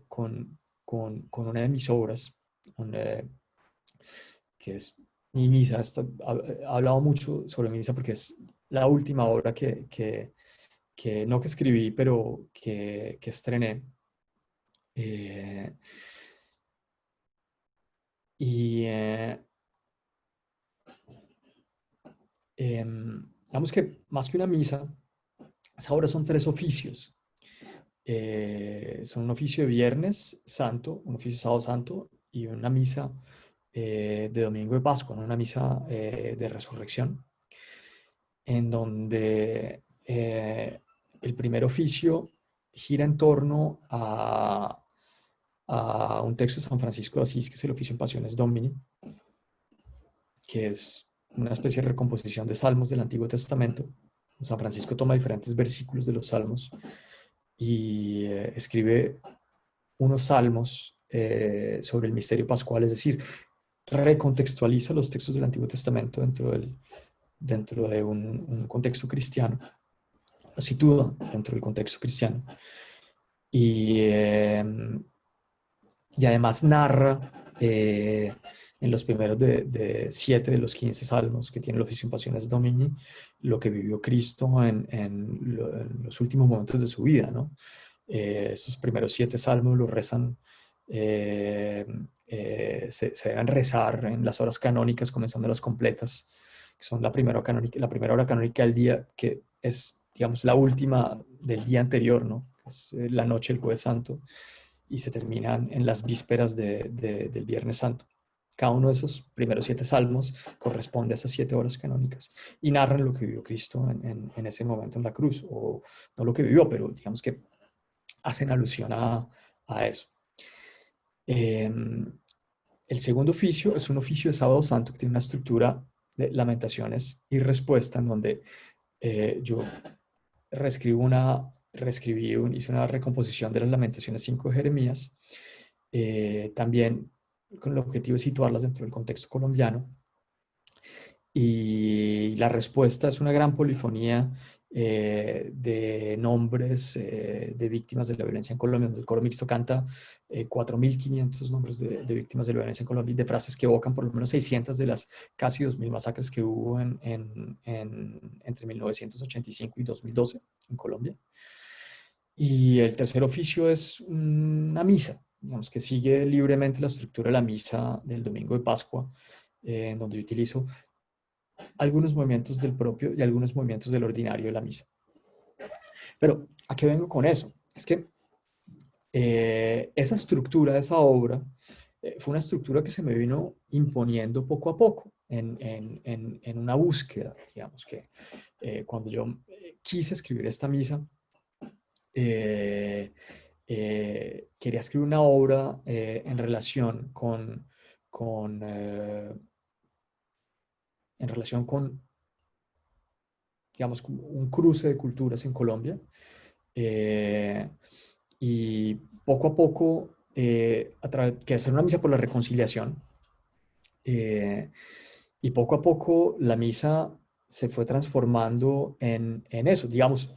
con una de mis obras, un, que es mi misa. He hablado mucho sobre mi misa porque es la última obra que no que escribí, pero que estrené. Eh, y digamos que más que una misa, esa obra son tres oficios. Son un oficio de Viernes Santo, un oficio de Sábado Santo y una misa de Domingo de Pascua, ¿no? Una misa de resurrección, en donde el primer oficio gira en torno a un texto de San Francisco de Asís, que es el oficio en Pasiones Domini, que es una especie de recomposición de salmos del Antiguo Testamento. San Francisco toma diferentes versículos de los salmos y escribe unos salmos sobre el misterio pascual, es decir, recontextualiza los textos del Antiguo Testamento dentro de un contexto cristiano, lo sitúa dentro del contexto cristiano. Y, y además narra en los primeros de 7 de los 15 salmos que tiene el oficio en Pasiones Domini, lo que vivió Cristo en los últimos momentos de su vida, ¿no? Esos primeros 7 salmos los rezan, se deben rezar en las horas canónicas, comenzando las completas, que son la primera hora canónica del día, que es, digamos, la última del día anterior, ¿no? Es la noche del Jueves Santo, y se terminan en las vísperas del Viernes Santo. Cada uno de esos primeros 7 salmos corresponde a esas 7 horas canónicas y narran lo que vivió Cristo en ese momento en la cruz, o no lo que vivió, pero digamos que hacen alusión a eso. El El segundo oficio es un oficio de Sábado Santo que tiene una estructura de lamentaciones y respuesta en donde yo hice una recomposición de las Lamentaciones 5 de Jeremías, también con el objetivo de situarlas dentro del contexto colombiano. Y la respuesta es una gran polifonía de nombres de víctimas de la violencia en Colombia, donde el coro mixto canta 4.500 nombres de víctimas de la violencia en Colombia y de frases que evocan por lo menos 600 de las casi 2.000 masacres que hubo entre 1985 y 2012 en Colombia. Y el tercer oficio es una misa, digamos, que sigue libremente la estructura de la misa del domingo de Pascua, en donde yo utilizo algunos movimientos del propio y algunos movimientos del ordinario de la misa. Pero, ¿a qué vengo con eso? Es que esa estructura de esa obra fue una estructura que se me vino imponiendo poco a poco en una búsqueda, digamos, que cuando yo quise escribir esta misa, quería escribir una obra en relación con, digamos, como un cruce de culturas en Colombia. Y poco a poco, que hacer una misa por la reconciliación. Y poco a poco la misa se fue transformando en eso. Digamos,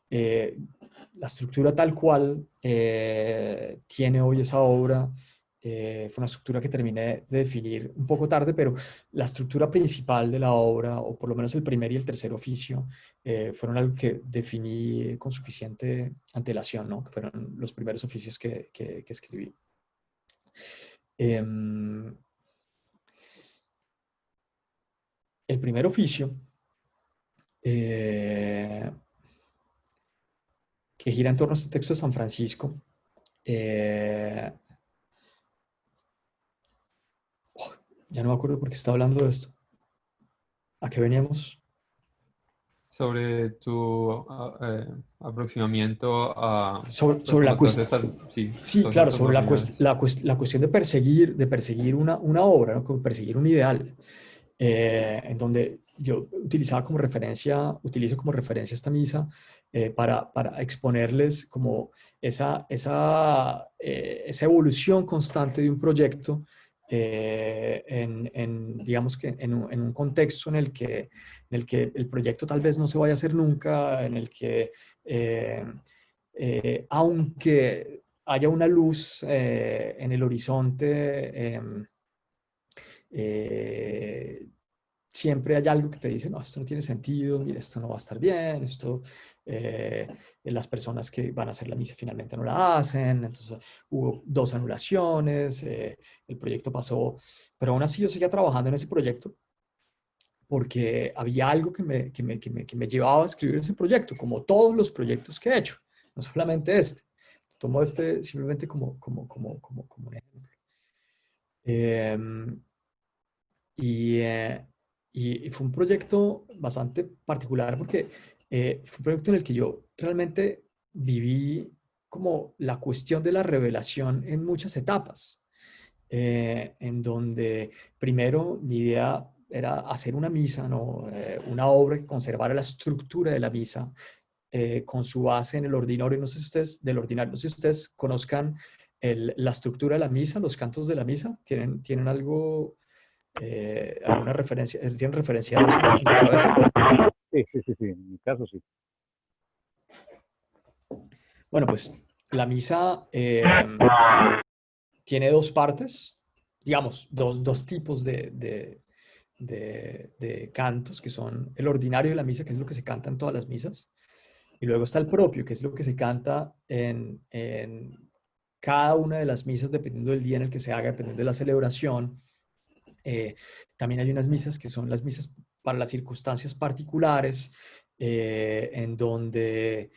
la estructura tal cual tiene hoy esa obra fue una estructura que terminé de definir un poco tarde, pero la estructura principal de la obra, o por lo menos el primer y el tercer oficio, fueron algo que definí con suficiente antelación, ¿no? Que fueron los primeros oficios que escribí. El primer oficio, que gira en torno a este texto de San Francisco, ya no me acuerdo por qué estaba hablando de esto. ¿A qué veníamos? Sobre tu aproximamiento a Sobre la cuestión. Sí, todas claro, estas sobre modalidades. la cuestión de perseguir una obra, ¿no? Como perseguir un ideal, en donde yo utilizo como referencia esta misa para exponerles como esa evolución constante de un proyecto, digamos que en un contexto en el que el proyecto tal vez no se vaya a hacer nunca, en el que aunque haya una luz en el horizonte, siempre hay algo que te dice, no, esto no tiene sentido, mira, esto no va a estar bien, las personas que van a hacer la misa finalmente no la hacen, entonces hubo 2 anulaciones, el proyecto pasó, pero aún así yo seguía trabajando en ese proyecto porque había algo que me llevaba a escribir ese proyecto, como todos los proyectos que he hecho, no solamente este. Tomo este simplemente como un ejemplo. Y fue un proyecto bastante particular porque fue un proyecto en el que yo realmente viví como la cuestión de la revelación en muchas etapas, en donde primero mi idea era hacer una misa, ¿no? Una obra que conservara la estructura de la misa con su base en el ordinario. No sé si ustedes conozcan la estructura de la misa, los cantos de la misa. ¿Tienen algo, alguna referencia? ¿Tienen referenciado eso en la cabeza? Sí, en mi caso sí. Bueno, pues la misa tiene 2 partes, digamos, dos tipos de cantos, que son el ordinario de la misa, que es lo que se canta en todas las misas, y luego está el propio, que es lo que se canta en cada una de las misas, dependiendo del día en el que se haga, dependiendo de la celebración. También hay unas misas que son las misas para las circunstancias particulares, en donde,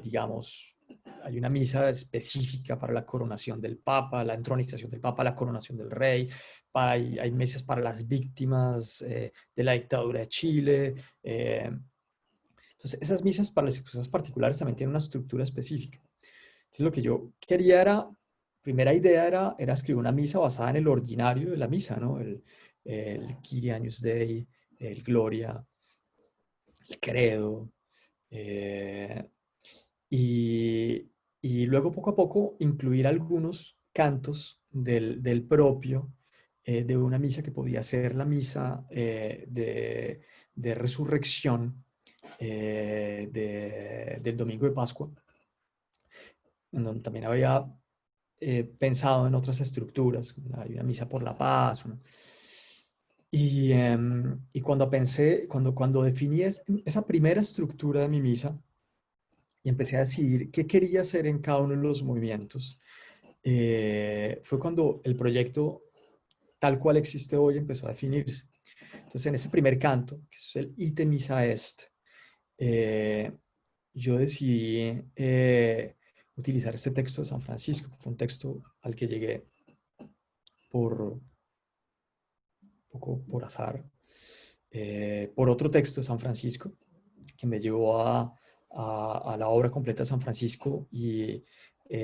digamos, hay una misa específica para la coronación del Papa, la entronización del Papa, la coronación del Rey. Hay misas para las víctimas de la dictadura de Chile. Entonces, esas misas para las circunstancias particulares también tienen una estructura específica. Entonces, lo que yo quería era primera idea era escribir una misa basada en el ordinario de la misa, ¿no? El Kyrie Agnus Dei, el Gloria, el Credo. eh, y, y luego poco a poco incluir algunos cantos del propio de una misa que podía ser la misa de resurrección del domingo de Pascua, en donde también había pensado en otras estructuras. Hay una misa por la paz. Y cuando definí esa primera estructura de mi misa y empecé a decidir qué quería hacer en cada uno de los movimientos, fue cuando el proyecto tal cual existe hoy empezó a definirse. Entonces, en ese primer canto, que es el Ite Missa Est, yo decidí utilizar este texto de San Francisco, que fue un texto al que llegué un poco por azar, por otro texto de San Francisco, que me llevó a la obra completa de San Francisco y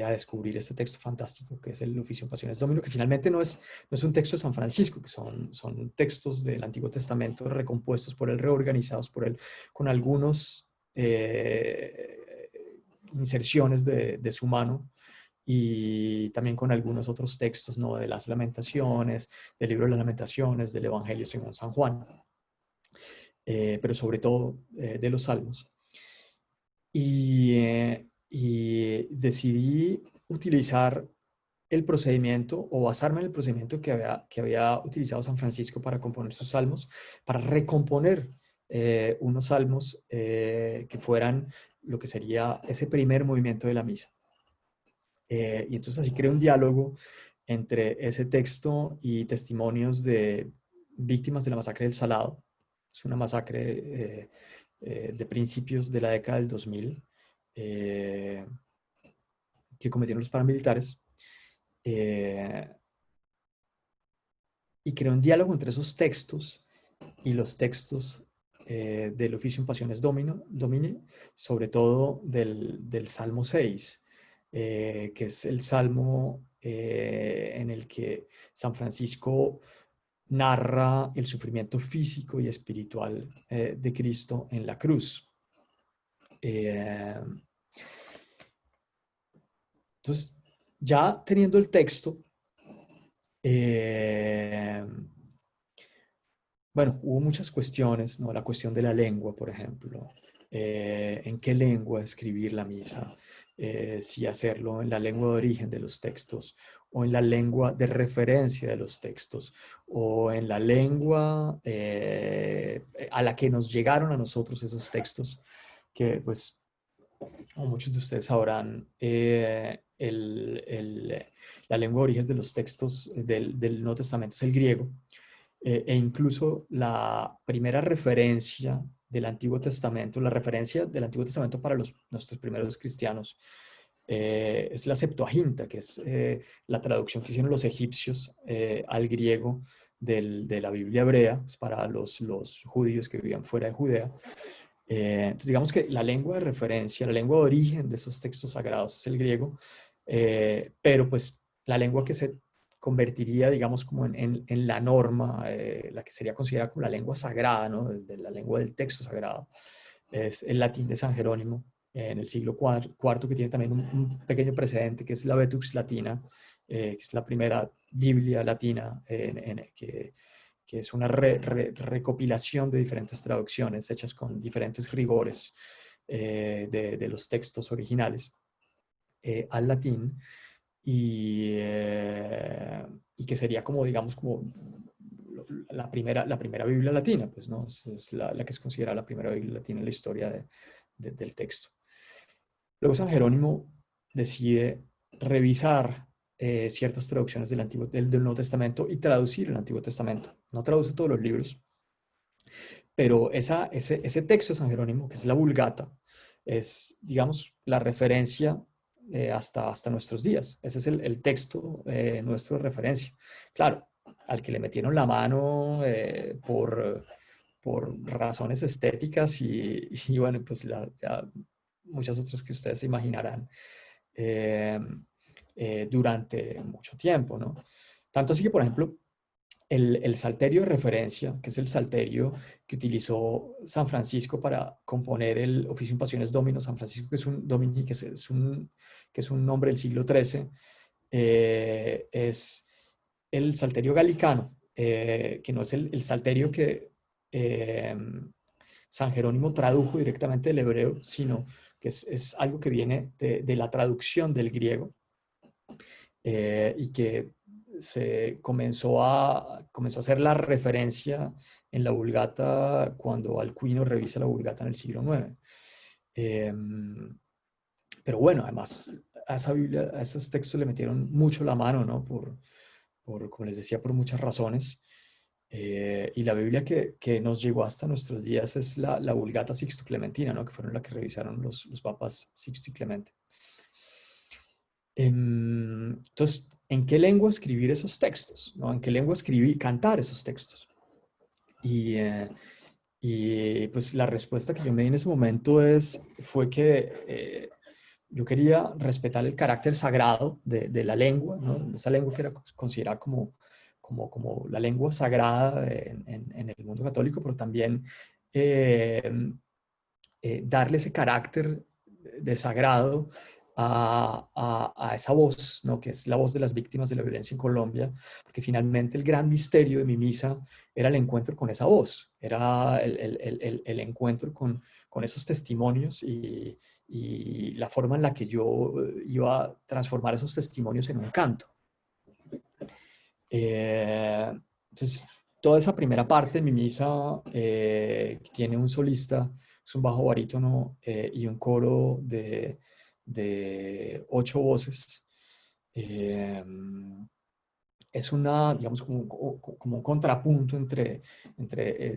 a descubrir este texto fantástico que es el Officium Passiones Domino, que finalmente no es un texto de San Francisco, que son textos del Antiguo Testamento recompuestos por él, reorganizados por él, con algunos inserciones de su mano y también con algunos otros textos, ¿no? De las Lamentaciones, del libro de las Lamentaciones, del Evangelio según San Juan, pero sobre todo de los Salmos. Y decidí utilizar el procedimiento o basarme en el procedimiento que había utilizado San Francisco para componer sus salmos, para recomponer unos salmos que fueran lo que sería ese primer movimiento de la misa. Y entonces así creé un diálogo entre ese texto y testimonios de víctimas de la masacre del Salado. Es una masacre de principios de la década del 2000 que cometieron los paramilitares. Y creó un diálogo entre esos textos y los textos del Officium Passiones Domini, sobre todo del Salmo 6, que es el salmo en el que San Francisco narra el sufrimiento físico y espiritual de Cristo en la cruz. Entonces, ya teniendo el texto, bueno, hubo muchas cuestiones, ¿no? La cuestión de la lengua, por ejemplo. ¿En qué lengua escribir la misa? Si hacerlo en la lengua de origen de los textos o en la lengua de referencia de los textos o en la lengua a la que nos llegaron a nosotros esos textos, que pues, como muchos de ustedes sabrán, la lengua de origen de los textos del Nuevo Testamento es el griego. E incluso la primera referencia del Antiguo Testamento, la referencia del Antiguo Testamento para nuestros primeros cristianos, es la Septuaginta, que es la traducción que hicieron los egipcios al griego de la Biblia hebrea, pues para los judíos que vivían fuera de Judea. Entonces digamos que la lengua de referencia, la lengua de origen de esos textos sagrados es el griego, pero pues la lengua que se convertiría, digamos, como en la norma, la que sería considerada como la lengua sagrada, ¿no? De la lengua del texto sagrado, es el latín de San Jerónimo, en el siglo IV, que tiene también un pequeño precedente, que es la Vetux Latina, que es la primera Biblia latina, que es una recopilación de diferentes traducciones hechas con diferentes rigores de los textos originales al latín. Y que sería como, digamos, como la primera Biblia latina, pues, ¿no? Es la que es considerada la primera Biblia latina en la historia del texto. Luego San Jerónimo decide revisar ciertas traducciones del Nuevo Testamento y traducir el Antiguo Testamento. No traduce todos los libros, pero ese texto de San Jerónimo, que es la Vulgata, es, digamos, la referencia hasta nuestros días. Ese es el texto nuestro de referencia. Claro, al que le metieron la mano por razones estéticas y bueno, pues ya muchas otras que ustedes se imaginarán. durante mucho tiempo, ¿no? Tanto así que, por ejemplo, el salterio de referencia, que es el salterio que utilizó San Francisco para componer el Officium Passiones Domino, San Francisco, que es un domini, que es un nombre del siglo XIII, es el salterio galicano, que no es el salterio que San Jerónimo tradujo directamente del hebreo, sino que es algo que viene de la traducción del griego, y que se comenzó a hacer la referencia en la Vulgata cuando Alcuino revisa la Vulgata en el siglo IX. Pero bueno, además a esa Biblia, a esos textos le metieron mucho la mano, ¿no? Como les decía, por muchas razones. Y la Biblia que nos llegó hasta nuestros días es la Vulgata Sixto Clementina, ¿no? Que fueron la que revisaron los papas Sixto y Clemente. Entonces, ¿en qué lengua escribir esos textos? ¿No? ¿En qué lengua escribir, cantar esos textos? Y pues la respuesta que yo me di en ese momento fue que yo quería respetar el carácter sagrado de la lengua, ¿no? Esa lengua que era considerada como la lengua sagrada en el mundo católico, pero también darle ese carácter de sagrado a esa voz, ¿no? Que es la voz de las víctimas de la violencia en Colombia, porque finalmente el gran misterio de mi misa era el encuentro con esa voz, era el encuentro con esos testimonios y la forma en la que yo iba a transformar esos testimonios en un canto. Entonces, toda esa primera parte de mi misa tiene un solista, es un bajo barítono y un coro de 8 voces. Es digamos, como un contrapunto entre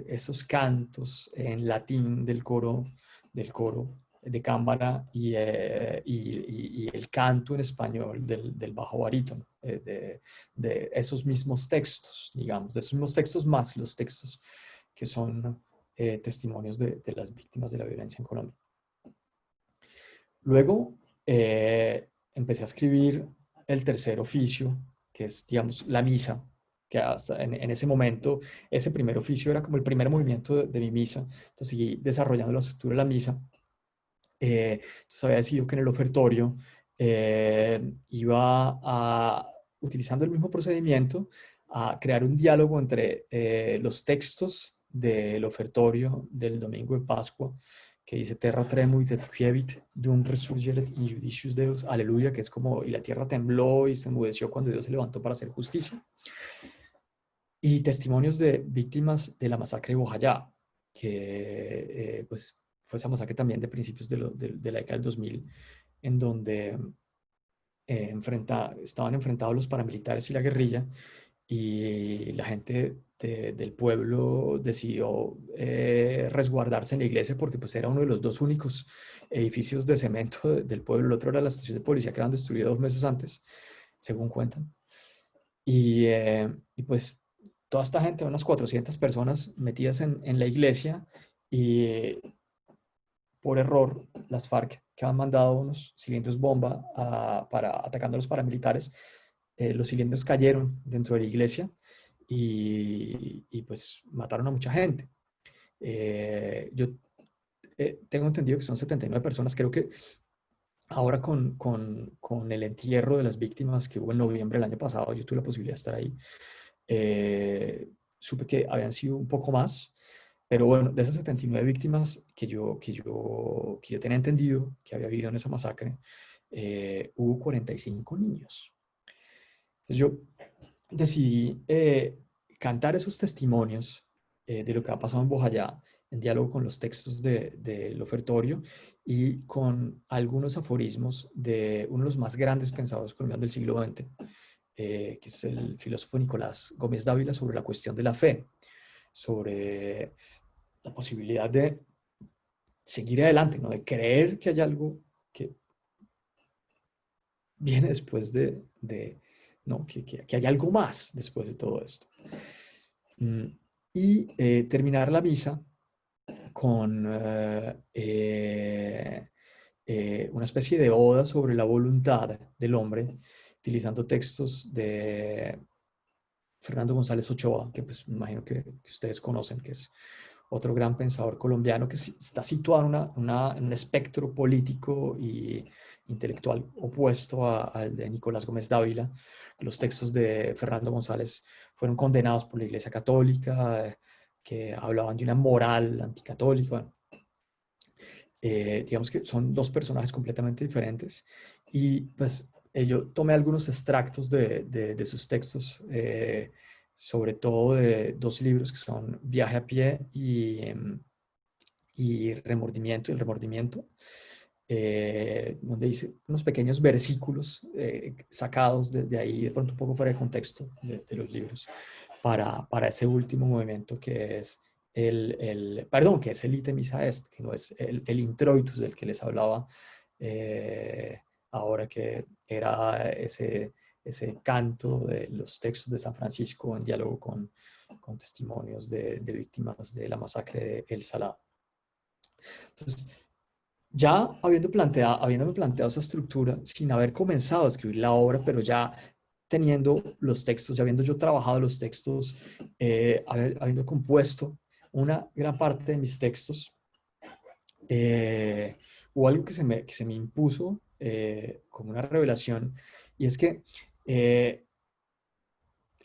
esos cantos en latín del coro de cámara y el canto en español del bajo barítono, de esos mismos textos, digamos, de esos mismos textos más los textos que son testimonios de las víctimas de la violencia en Colombia. Luego empecé a escribir el tercer oficio, que es, digamos, la misa, que hasta en ese momento, ese primer oficio era como el primer movimiento de mi misa. Entonces seguí desarrollando la estructura de la misa. Entonces había decidido que en el ofertorio iba utilizando el mismo procedimiento, a crear un diálogo entre los textos del ofertorio del domingo de Pascua, que dice Terra tremuit et quievit, dum resurgeret in judicius Deus, aleluya, que es como, y la tierra tembló y se enmudeció cuando Dios se levantó para hacer justicia. Y testimonios de víctimas de la masacre de Bojayá, que pues fue esa masacre también de principios de la década del 2000, en donde estaban enfrentados los paramilitares y la guerrilla, y la gente del pueblo decidió resguardarse en la iglesia porque pues era uno de los dos únicos edificios de cemento del pueblo. El otro era la estación de policía que habían destruido 2 meses antes, según cuentan. Y pues toda esta gente, unas 400 personas metidas en la iglesia, y por error las FARC, que han mandado unos cilindros bomba atacando a los paramilitares, los cilindros cayeron dentro de la iglesia y pues mataron a mucha gente. Yo tengo entendido que son 79 personas. Creo que ahora con el entierro de las víctimas que hubo en noviembre del año pasado, yo tuve la posibilidad de estar ahí. Supe que habían sido un poco más, pero bueno, de esas 79 víctimas que yo tenía entendido que había habido en esa masacre, hubo 45 niños. Entonces yo decidí cantar esos testimonios de lo que ha pasado en Bojayá, en diálogo con los textos del ofertorio y con algunos aforismos de uno de los más grandes pensadores colombianos del siglo XX, que es el filósofo Nicolás Gómez Dávila, sobre la cuestión de la fe, sobre la posibilidad de seguir adelante, ¿no? De creer que hay algo que viene después ¿no? que hay algo más después de todo esto. Y terminar la misa con una especie de oda sobre la voluntad del hombre, utilizando textos de Fernando González Ochoa, que pues me imagino que ustedes conocen, que es otro gran pensador colombiano que está situado en un espectro político y intelectual opuesto al de Nicolás Gómez Dávila. Los textos de Fernando González fueron condenados por la Iglesia Católica, que hablaban de una moral anticatólica. Bueno, digamos que son dos personajes completamente diferentes. Y pues yo tomé algunos extractos de sus textos, sobre todo de dos libros que son Viaje a pie y Remordimiento, el remordimiento, donde dice unos pequeños versículos sacados de ahí, de pronto un poco fuera de contexto de los libros, para ese último movimiento que es perdón, que es el Ite Missa Est, que no es el introitus del que les hablaba ahora, que era ese canto de los textos de San Francisco en diálogo con testimonios de víctimas de la masacre de El Salado. Entonces, ya habiéndome planteado esa estructura, sin haber comenzado a escribir la obra, pero ya teniendo los textos, ya habiendo yo trabajado los textos, habiendo compuesto una gran parte de mis textos, hubo algo que se me impuso como una revelación, y es que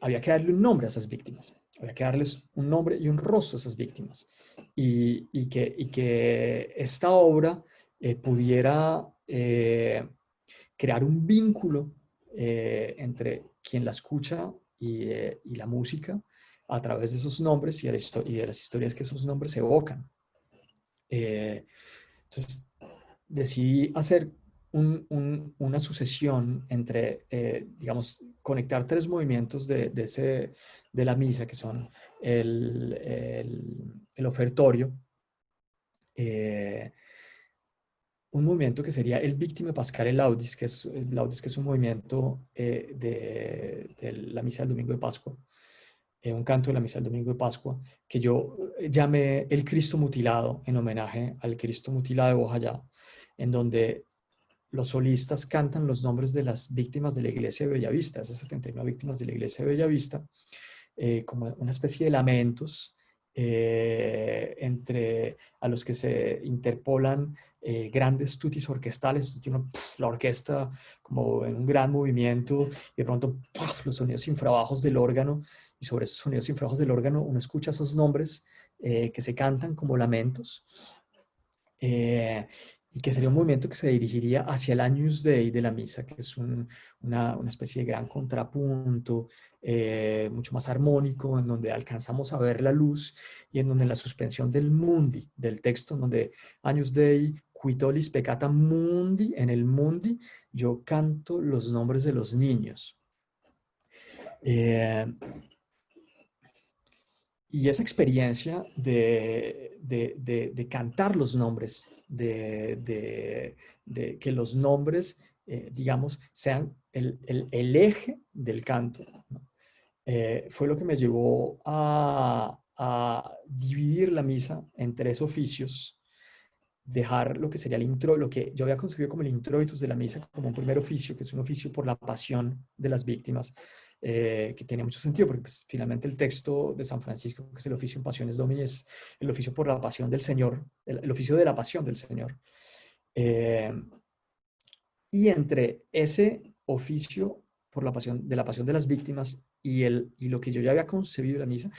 había que darle un nombre a esas víctimas. Había que darles un nombre y un rostro a esas víctimas. Y que esta obra pudiera crear un vínculo entre quien la escucha y la música a través de esos nombres y de las historias que esos nombres evocan. Entonces, decidí hacer una sucesión entre, digamos, conectar tres movimientos de la misa, que son el ofertorio, un movimiento que sería el Victime Pascale Laudis, que es un movimiento de la misa del domingo de Pascua, un canto de la misa del domingo de Pascua, que yo llamé el Cristo mutilado, en homenaje al Cristo mutilado de Bojayá, en donde los solistas cantan los nombres de las víctimas de la iglesia de Bellavista, esas 79 víctimas de la iglesia de Bellavista, como una especie de lamentos entre a los que se interpolan grandes tutis orquestales, la orquesta como en un gran movimiento, y de pronto los sonidos infrabajos del órgano, y sobre esos sonidos infrabajos del órgano uno escucha esos nombres que se cantan como lamentos. Y que sería un movimiento que se dirigiría hacia el Agnus Dei de la misa, que es una especie de gran contrapunto, mucho más armónico, en donde alcanzamos a ver la luz y en donde la suspensión del mundi, del texto, en donde Agnus Dei, qui tollis peccata mundi, en el mundi, yo canto los nombres de los niños. Y esa experiencia de cantar los nombres, de que los nombres, digamos, sean el eje del canto, ¿no? Fue lo que me llevó a dividir la misa en tres oficios, dejar lo que sería lo que yo había concebido como el introitus de la misa, como un primer oficio, que es un oficio por la pasión de las víctimas, que tiene mucho sentido, porque pues, finalmente el texto de San Francisco, que es el oficio en Pasiones Domini, es el oficio por la pasión del Señor, el oficio de la pasión del Señor. Y entre ese oficio por la pasión de las víctimas y lo que yo ya había concebido de la misa,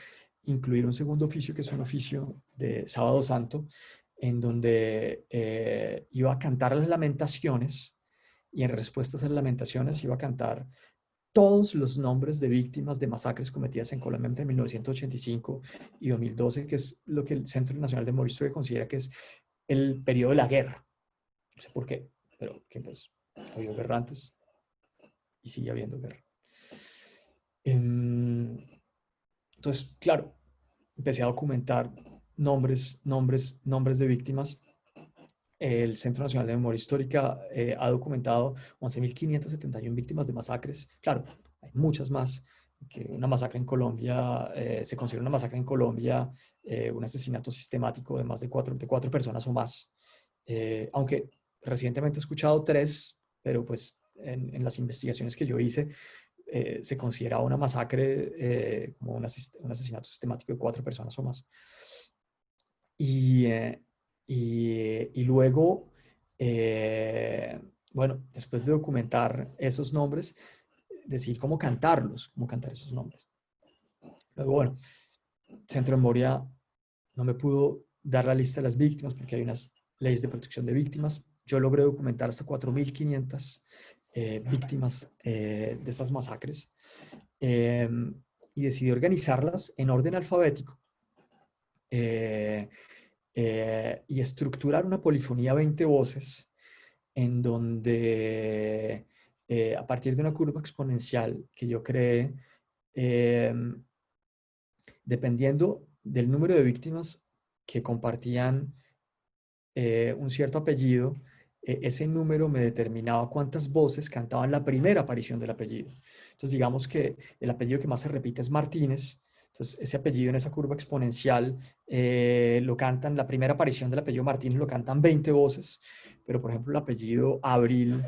incluir un segundo oficio, que es un oficio de Sábado Santo, en donde iba a cantar las lamentaciones, y en respuesta a esas lamentaciones iba a cantar todos los nombres de víctimas de masacres cometidas en Colombia entre 1985 y 2012, que es lo que el Centro Nacional de Memoria Histórica considera que es el periodo de la guerra. No sé por qué, pero que pues había guerra antes y sigue habiendo guerra. Entonces, claro, empecé a documentar nombres de víctimas. El Centro Nacional de Memoria Histórica ha documentado 11.571 víctimas de masacres. Claro, hay muchas más. Que una masacre en Colombia, se considera una masacre en Colombia, un asesinato sistemático de más de cuatro personas o más. Aunque recientemente he escuchado 3, pero pues en las investigaciones que yo hice, se consideraba una masacre, como un asesinato sistemático de 4 personas o más. Y luego, bueno, después de documentar esos nombres, decir cómo cantarlos, cómo cantar esos nombres. Luego, bueno, Centro de Memoria no me pudo dar la lista de las víctimas porque hay unas leyes de protección de víctimas. Yo logré documentar hasta 4.500 víctimas de esas masacres, y decidí organizarlas en orden alfabético, y estructurar una polifonía 20 voces en donde, a partir de una curva exponencial que yo creé, dependiendo del número de víctimas que compartían un cierto apellido, ese número me determinaba cuántas voces cantaban la primera aparición del apellido. Entonces, digamos que el apellido que más se repite es Martínez. Entonces, ese apellido en esa curva exponencial lo cantan, la primera aparición del apellido Martínez lo cantan 20 voces, pero por ejemplo el apellido Abril,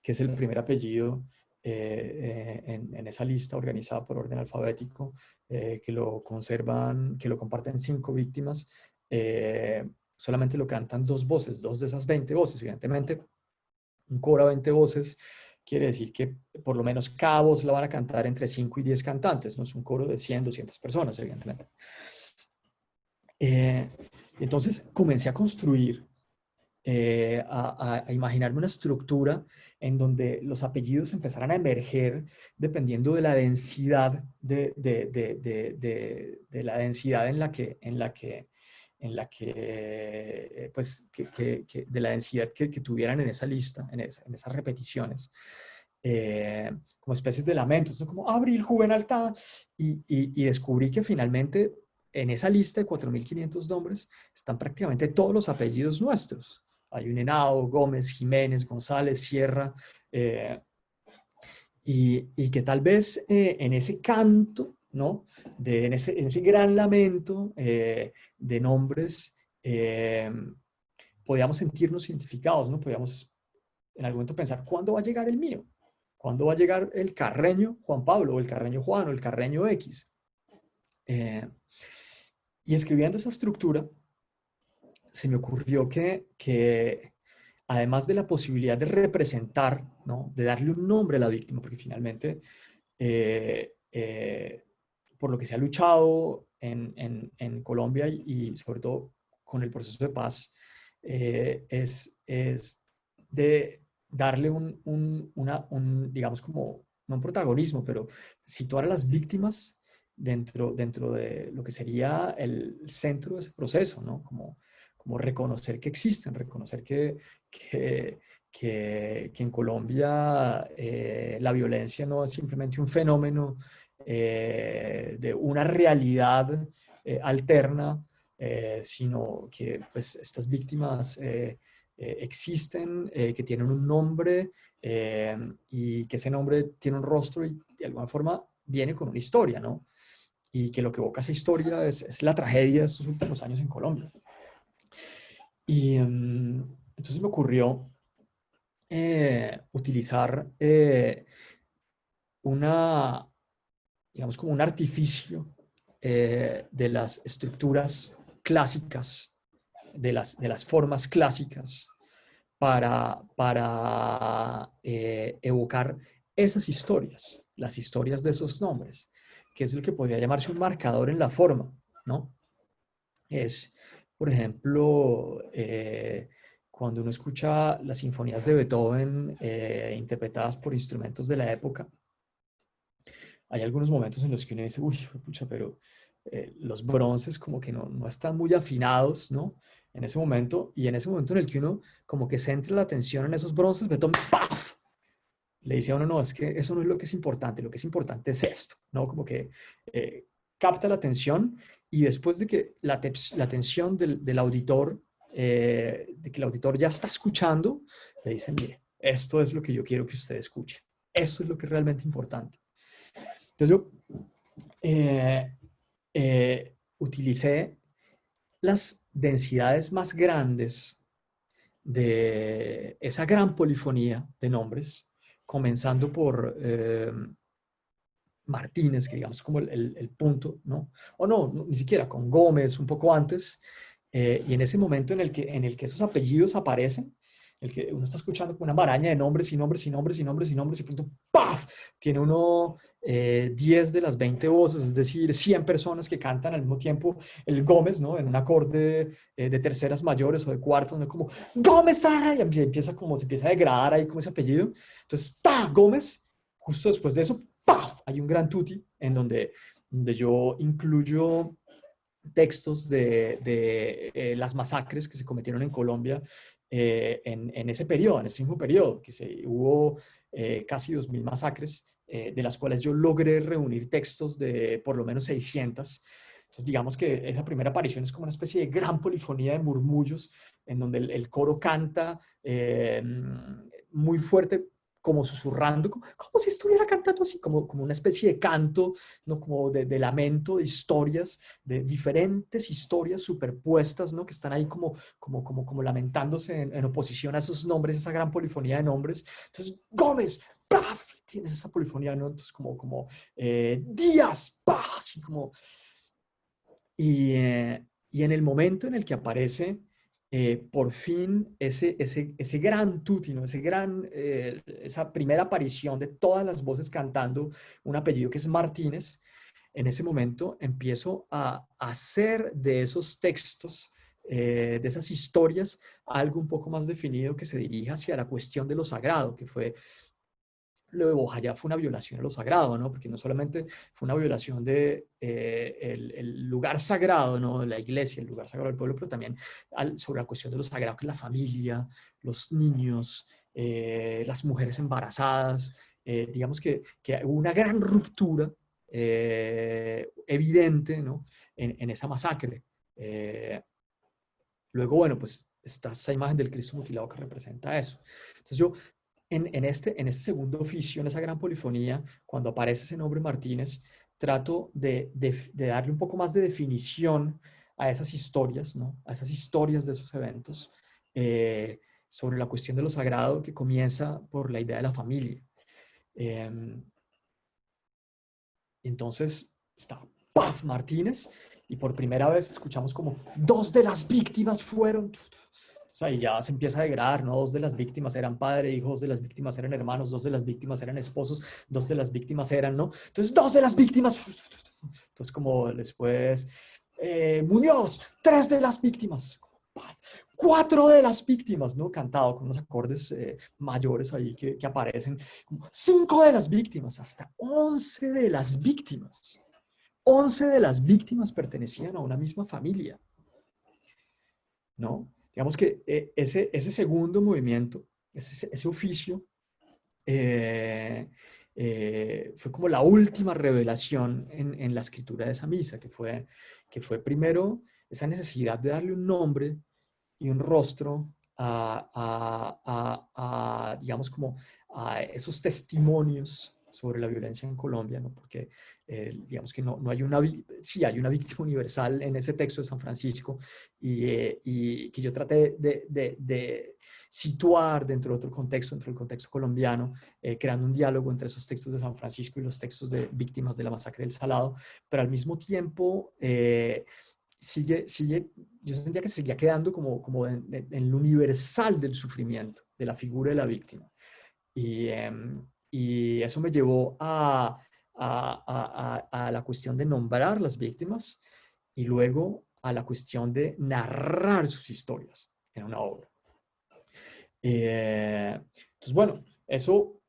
que es el primer apellido en esa lista organizada por orden alfabético, que lo conservan, que lo comparten 5 víctimas, solamente lo cantan 2 voces, 2 de esas 20 voces. Evidentemente, un coro a 20 voces quiere decir que por lo menos cada voz la van a cantar entre 5 y 10 cantantes, no es un coro de 100, 200 personas, evidentemente. Entonces comencé a construir, a imaginarme una estructura en donde los apellidos empezaran a emerger dependiendo de la densidad de la densidad pues, de la densidad que tuvieran en esa lista, en esas repeticiones, como especies de lamentos, ¿no? Como Abril, Juvenal, y descubrí que finalmente en esa lista de 4.500 nombres están prácticamente todos los apellidos nuestros. Hay un Henao, Gómez, Jiménez, González, Sierra, y que tal vez en ese canto, ¿no? En ese gran lamento de nombres, podíamos sentirnos identificados, ¿no? Podíamos en algún momento pensar, ¿cuándo va a llegar el mío? ¿Cuándo va a llegar el Carreño Juan Pablo, o el Carreño Juan, o el Carreño X? Y escribiendo esa estructura, se me ocurrió que además de la posibilidad de representar, ¿no? De darle un nombre a la víctima, porque finalmente, por lo que se ha luchado en Colombia y sobre todo con el proceso de paz, es de darle digamos como, no un protagonismo, pero situar a las víctimas dentro de lo que sería el centro de ese proceso, ¿no? Como reconocer que existen, reconocer que en Colombia la violencia no es simplemente un fenómeno de una realidad alterna, sino que pues, estas víctimas existen, que tienen un nombre, y que ese nombre tiene un rostro y de alguna forma viene con una historia, ¿no? Y que lo que evoca esa historia es la tragedia de estos últimos años en Colombia. Y entonces me ocurrió utilizar digamos como un artificio de las estructuras clásicas, de las formas clásicas, para evocar esas historias, las historias de esos nombres, que es lo que podría llamarse un marcador en la forma, ¿no? Es, por ejemplo, cuando uno escucha las sinfonías de Beethoven interpretadas por instrumentos de la época, hay algunos momentos en los que uno dice, uy, pucha, pero los bronces como que no están muy afinados, ¿no? En ese momento, y en ese momento en el que uno como que centra la atención en esos bronces, Beethoven, ¡paf!, le dice a uno, no, es que eso no es lo que es importante, lo que es importante es esto, ¿no? Como que capta la atención, y después de que la atención del auditor, de que el auditor ya está escuchando, le dice, mire, esto es lo que yo quiero que usted escuche, esto es lo que es realmente importante. Entonces yo utilicé las densidades más grandes de esa gran polifonía de nombres comenzando por Martínez, que digamos como el punto, ¿no? O no, ni siquiera, con Gómez, un poco antes, y en ese momento en el que esos apellidos aparecen, el que uno está escuchando como una maraña de nombres y nombres y nombres y nombres y nombres, y pronto, ¡paf! Tiene uno 10 de las 20 voces, es decir, 100 personas que cantan al mismo tiempo el Gómez, ¿no? En un acorde de terceras mayores o de cuartas, ¿no? Como Gómez, ¡ta! Y empieza como, se empieza a degradar ahí como ese apellido. Entonces, ¡ta! Gómez. Justo después de eso, ¡paf! Hay un gran tutti en donde yo incluyo textos de las masacres que se cometieron en Colombia en ese periodo, en ese mismo periodo, que hubo casi 2000 masacres, de las cuales yo logré reunir textos de por lo menos 600. Entonces, digamos que esa primera aparición es como una especie de gran polifonía de murmullos, en donde el coro canta muy fuerte, como susurrando, como si estuviera cantando así, como una especie de canto, ¿no? Como de lamento, de historias, de diferentes historias superpuestas, ¿no? Que están ahí como lamentándose en oposición a esos nombres, esa gran polifonía de nombres. Entonces, Gómez, ¡paf! Tienes esa polifonía, ¿no? Entonces, Díaz, ¡paf! Así como... Y en el momento en el que aparece por fin ese gran tutti, ¿no? Esa primera aparición de todas las voces cantando un apellido que es Martínez, en ese momento empiezo a hacer de esos textos, de esas historias, algo un poco más definido que se dirija hacia la cuestión de lo sagrado, que fue lo de Bojayá fue una violación a lo sagrado, ¿no? Porque no solamente fue una violación de el lugar sagrado, ¿no? La iglesia, el lugar sagrado del pueblo, pero también sobre la cuestión de lo sagrado, que es la familia, los niños, las mujeres embarazadas. Digamos que hubo una gran ruptura evidente, ¿no? En esa masacre. Luego, bueno, pues está esa imagen del Cristo mutilado que representa eso. Entonces yo en este segundo oficio, en esa gran polifonía, cuando aparece ese nombre Martínez, trato de darle un poco más de definición a esas historias, ¿no? A esas historias de esos eventos, sobre la cuestión de lo sagrado que comienza por la idea de la familia. Entonces está ¡paf! Martínez, y por primera vez escuchamos como 2 de las víctimas fueron... O sea, y ya se empieza a degradar, ¿no? 2 de las víctimas eran padre, hijos, 2 de las víctimas eran hermanos, 2 de las víctimas eran esposos, 2 de las víctimas eran, ¿no? Entonces, 2 de las víctimas. Entonces, como después, Muñoz, 3 de las víctimas. 4 de las víctimas, ¿no? Cantado con unos acordes mayores ahí que aparecen. 5 de las víctimas, hasta 11 de las víctimas. 11 de las víctimas pertenecían a una misma familia, ¿no? Digamos que ese segundo movimiento, ese oficio, fue como la última revelación en la escritura de esa misa, que fue primero esa necesidad de darle un nombre y un rostro digamos, como a esos testimonios sobre la violencia en Colombia, ¿no? Porque digamos que no hay sí hay una víctima universal en ese texto de San Francisco, y que yo traté de situar dentro de otro contexto, dentro del contexto colombiano, creando un diálogo entre esos textos de San Francisco y los textos de víctimas de la masacre del Salado, pero al mismo tiempo yo sentía que seguía quedando como en lo universal del sufrimiento, de la figura de la víctima. Y eso me llevó a la cuestión de nombrar las víctimas, y luego a la cuestión de narrar sus historias en una obra. Entonces, bueno, eso,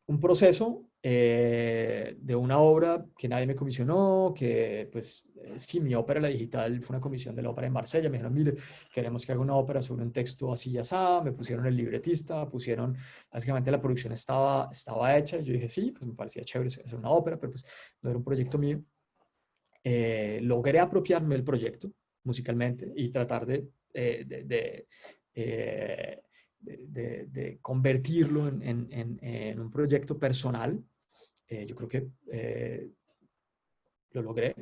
un proceso de una obra que nadie me comisionó, que pues sí, mi ópera, la digital, fue una comisión de la ópera en Marsella. Me dijeron, mire, queremos que haga una ópera sobre un texto así y así. Me pusieron el libretista, básicamente la producción estaba hecha, y yo dije, sí, pues me parecía chévere hacer una ópera, pero pues no era un proyecto mío. Logré apropiarme del proyecto musicalmente y tratar de convertirlo en un proyecto personal. Yo creo que lo logré.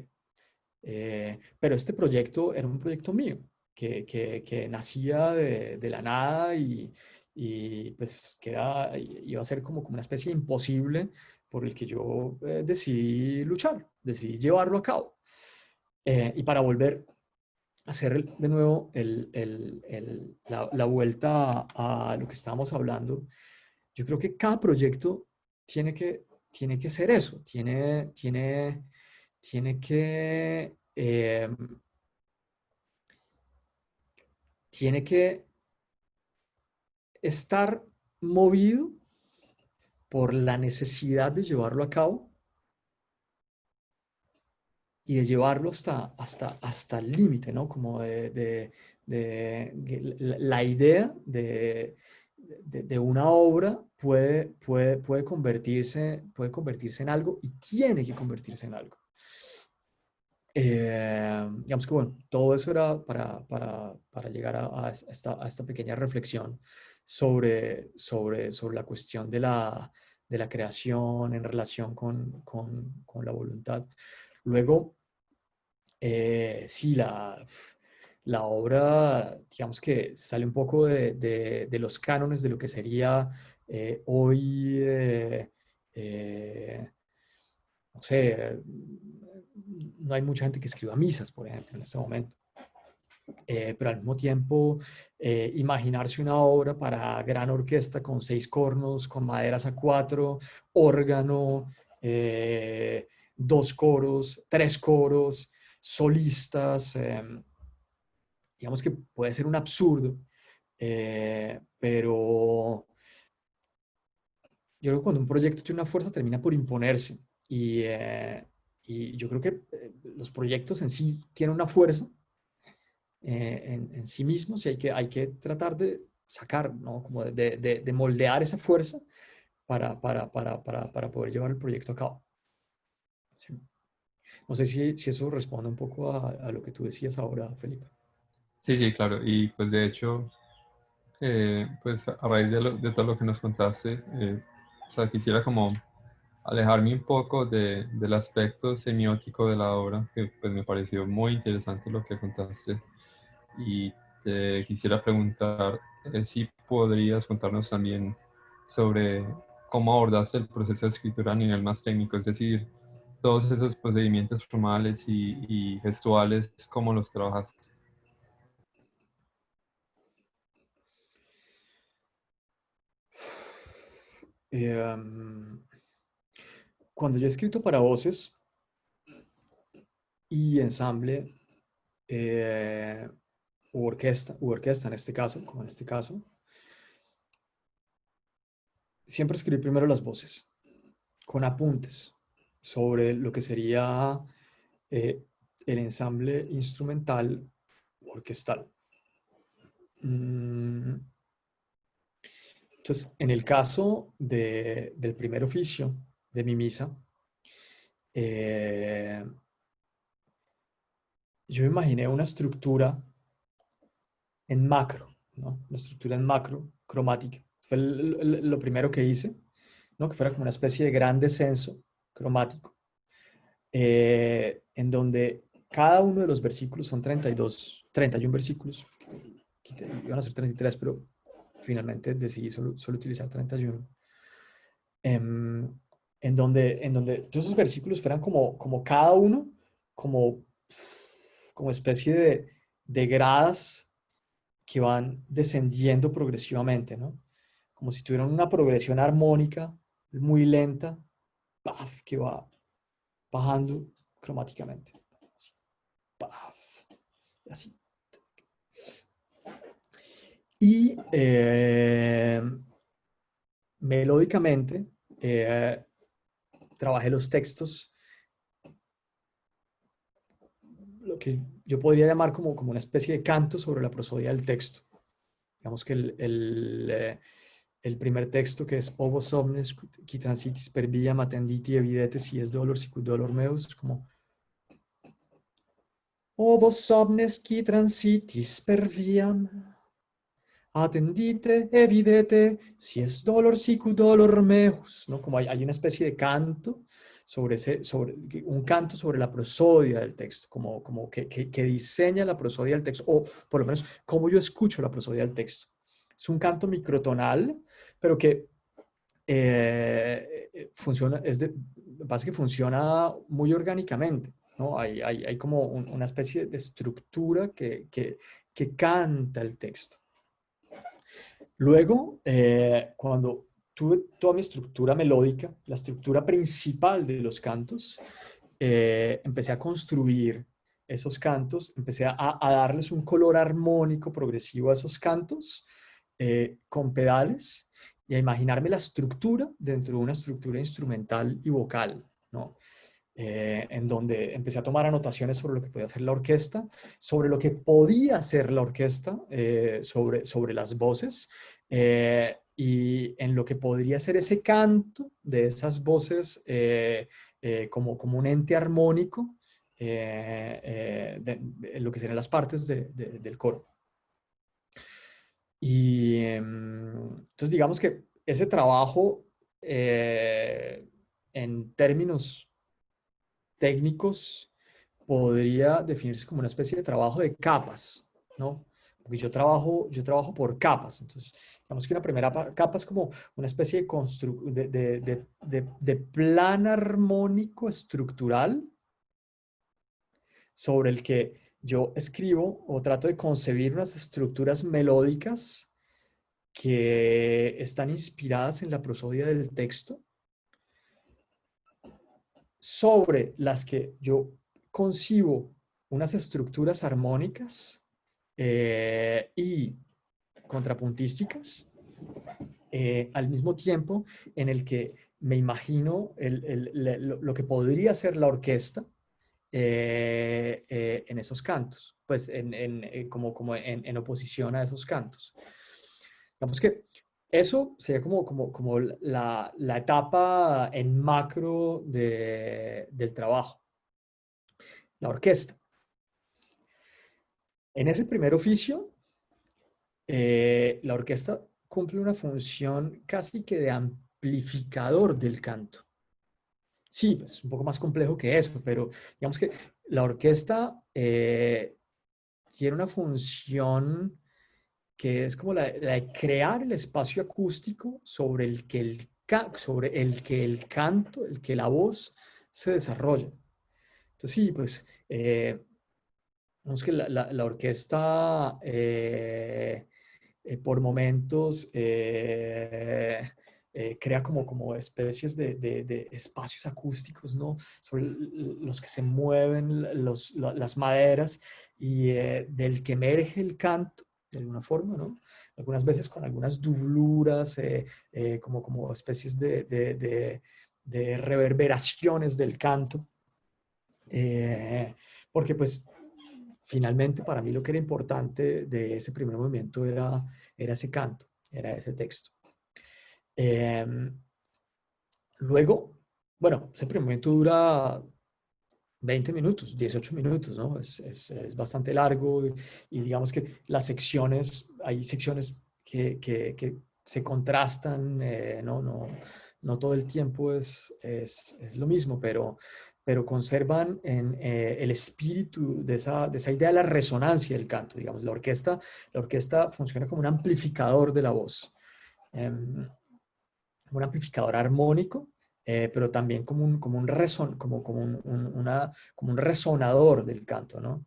Pero este proyecto era un proyecto mío, que nacía de la nada, y y pues que era, iba a ser como una especie de imposible por el que yo decidí luchar, decidí llevarlo a cabo. Y para volver a hacer de nuevo la vuelta a lo que estábamos hablando, yo creo que cada proyecto tiene que ser eso, tiene que estar movido por la necesidad de llevarlo a cabo y de llevarlo hasta el límite, ¿no? Como la idea de una obra puede convertirse en algo y tiene que convertirse en algo. Digamos que bueno, todo eso era para llegar a esta pequeña reflexión sobre la cuestión de la creación en relación con la voluntad. Luego, sí, la obra, digamos que sale un poco de los cánones de lo que sería hoy, no sé, no hay mucha gente que escriba misas, por ejemplo, en este momento. Pero al mismo tiempo, imaginarse una obra para gran orquesta con 6 cornos, con maderas a 4, órgano, 2 coros, 3 coros, solistas, digamos que puede ser un absurdo, pero yo creo que cuando un proyecto tiene una fuerza termina por imponerse y yo creo que los proyectos en sí tienen una fuerza en sí mismos y hay que tratar de sacar, ¿no? Como de moldear esa fuerza para poder llevar el proyecto a cabo. Sí. No sé si eso responde un poco a lo que tú decías ahora, Felipe. Sí, sí, claro. Y pues de hecho, pues a raíz de todo lo que nos contaste, o sea, quisiera como alejarme un poco del aspecto semiótico de la obra, que pues me pareció muy interesante lo que contaste. Y te quisiera preguntar si podrías contarnos también sobre cómo abordaste el proceso de escritura a nivel más técnico, es decir, todos esos procedimientos formales y gestuales, ¿cómo los trabajaste? Cuando yo he escrito para voces y ensamble, u orquesta en este caso, como en este caso, siempre escribí primero las voces, con apuntes sobre lo que sería eh, el ensamble instrumental orquestal. Entonces, en el caso del primer oficio de mi misa, eh, yo imaginé una estructura en macro, ¿no? Una estructura en macro, cromática. Fue lo primero que hice, ¿no? Que fuera como una especie de gran descenso cromático, en donde cada uno de los versículos son 31 versículos. Iban a ser 33, pero finalmente decidí solo utilizar 31. En donde todos esos versículos fueran como cada uno, como, como especie de gradas que van descendiendo progresivamente, ¿no? Como si tuvieran una progresión armónica muy lenta, ¡paf!, que va bajando cromáticamente. Así, ¡paf!, así. Y melódicamente trabajé los textos, lo que yo podría llamar como una especie de canto sobre la prosodia del texto. Digamos que el primer texto, que es Ovo somnes qui transitis per viam attenditi evidete si es dolor sicut dolor meus, es como Ovo somnes qui transitis per viam attendite evidete si es dolor sicut dolor meus, ¿no? Como hay una especie de canto un canto sobre la prosodia del texto, como que diseña la prosodia del texto, o por lo menos cómo yo escucho la prosodia del texto. Es un canto microtonal, pero que funciona, pasa que funciona muy orgánicamente, ¿no? Hay como una especie de estructura que canta el texto. Luego, cuando tuve toda mi estructura melódica, la estructura principal de los cantos, empecé a construir esos cantos, empecé a darles un color armónico progresivo a esos cantos con pedales y a imaginarme la estructura dentro de una estructura instrumental y vocal, ¿no? En donde empecé a tomar anotaciones sobre lo que podía hacer la orquesta, sobre lo que podía hacer la orquesta, sobre las voces, y en lo que podría ser ese canto de esas voces como un ente armónico en lo que serían las partes del coro. Y entonces digamos que ese trabajo en términos técnicos podría definirse como una especie de trabajo de capas, ¿no? Porque yo trabajo por capas. Entonces, digamos que una primera capa es como una especie de plan armónico estructural sobre el que yo escribo o trato de concebir unas estructuras melódicas que están inspiradas en la prosodia del texto, sobre las que yo concibo unas estructuras armónicas y contrapuntísticas, al mismo tiempo en el que me imagino lo que podría ser la orquesta en esos cantos, pues como en oposición a esos cantos. Digamos que eso sería como la etapa en macro del trabajo. La orquesta. En ese primer oficio, la orquesta cumple una función casi que de amplificador del canto. Sí, pues, es un poco más complejo que eso, pero digamos que la orquesta tiene una función que es como la de crear el espacio acústico sobre el que el canto, el que la voz se desarrolla. Entonces, sí, pues, vemos que la orquesta por momentos crea como especies de espacios acústicos, ¿no? Sobre los que se mueven las maderas y del que emerge el canto de alguna forma, ¿no? Algunas veces con algunas dubluras, como especies de reverberaciones del canto. Porque pues finalmente para mí lo que era importante de ese primer movimiento era ese canto, era ese texto. Luego, bueno, ese primer movimiento dura 20 minutos, 18 minutos, ¿no? Es bastante largo y digamos que hay secciones que se contrastan, no todo el tiempo es lo mismo, pero conservan el espíritu de esa idea de la resonancia del canto, digamos. La orquesta funciona como un amplificador de la voz, un amplificador armónico, pero también como un resonador del canto, ¿no?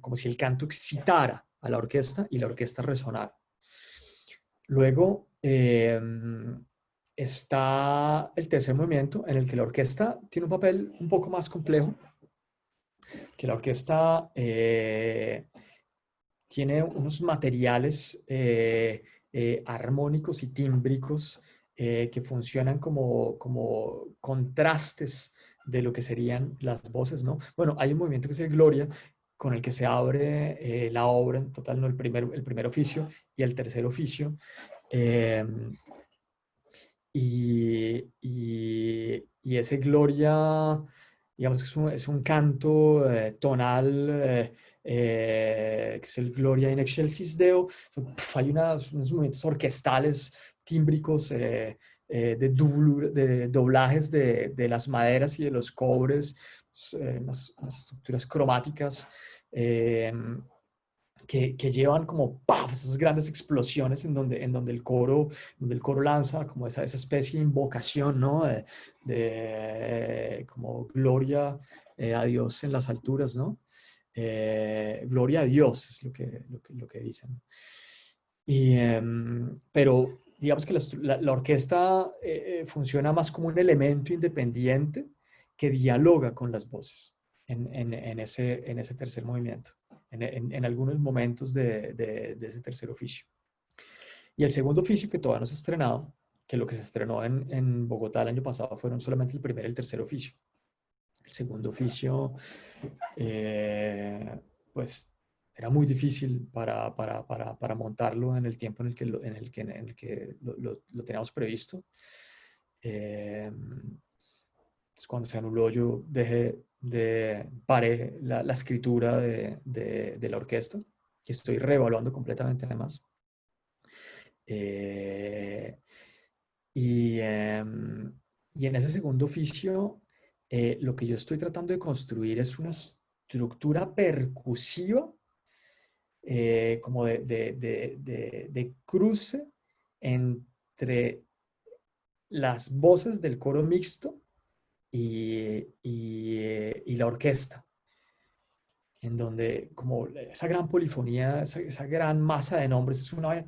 Como si el canto excitara a la orquesta y la orquesta resonara. Luego está el tercer movimiento, en el que la orquesta tiene un papel un poco más complejo, que la orquesta tiene unos materiales armónicos y tímbricos que funcionan como contrastes de lo que serían las voces, ¿no? Bueno, hay un movimiento que es el Gloria, con el que se abre la obra, en total, ¿no? El primer oficio y el tercer oficio. Y ese Gloria, digamos que es un canto tonal, que es el Gloria in excelsis Deo. Hay unos movimientos orquestales, tímbricos, de doblajes de las maderas y de los cobres, unas estructuras cromáticas que llevan como ¡paf! Esas grandes explosiones en donde el coro lanza como esa especie de invocación, ¿no? Como gloria a Dios en las alturas, ¿no? Gloria a Dios es lo que dicen. Pero digamos que la orquesta funciona más como un elemento independiente que dialoga con las voces en ese tercer movimiento, en algunos momentos de ese tercer oficio. Y el segundo oficio que todavía no se ha estrenado, que lo que se estrenó en Bogotá el año pasado fueron solamente el primer y el tercer oficio. El segundo oficio, pues era muy difícil para montarlo en el tiempo en el que lo teníamos previsto. Cuando se anuló, yo paré la escritura de la orquesta, que estoy reevaluando completamente además. Y en ese segundo oficio, lo que yo estoy tratando de construir es una estructura percusiva, como de cruce entre las voces del coro mixto y la orquesta, en donde como esa gran polifonía, esa gran masa de nombres es una vaina.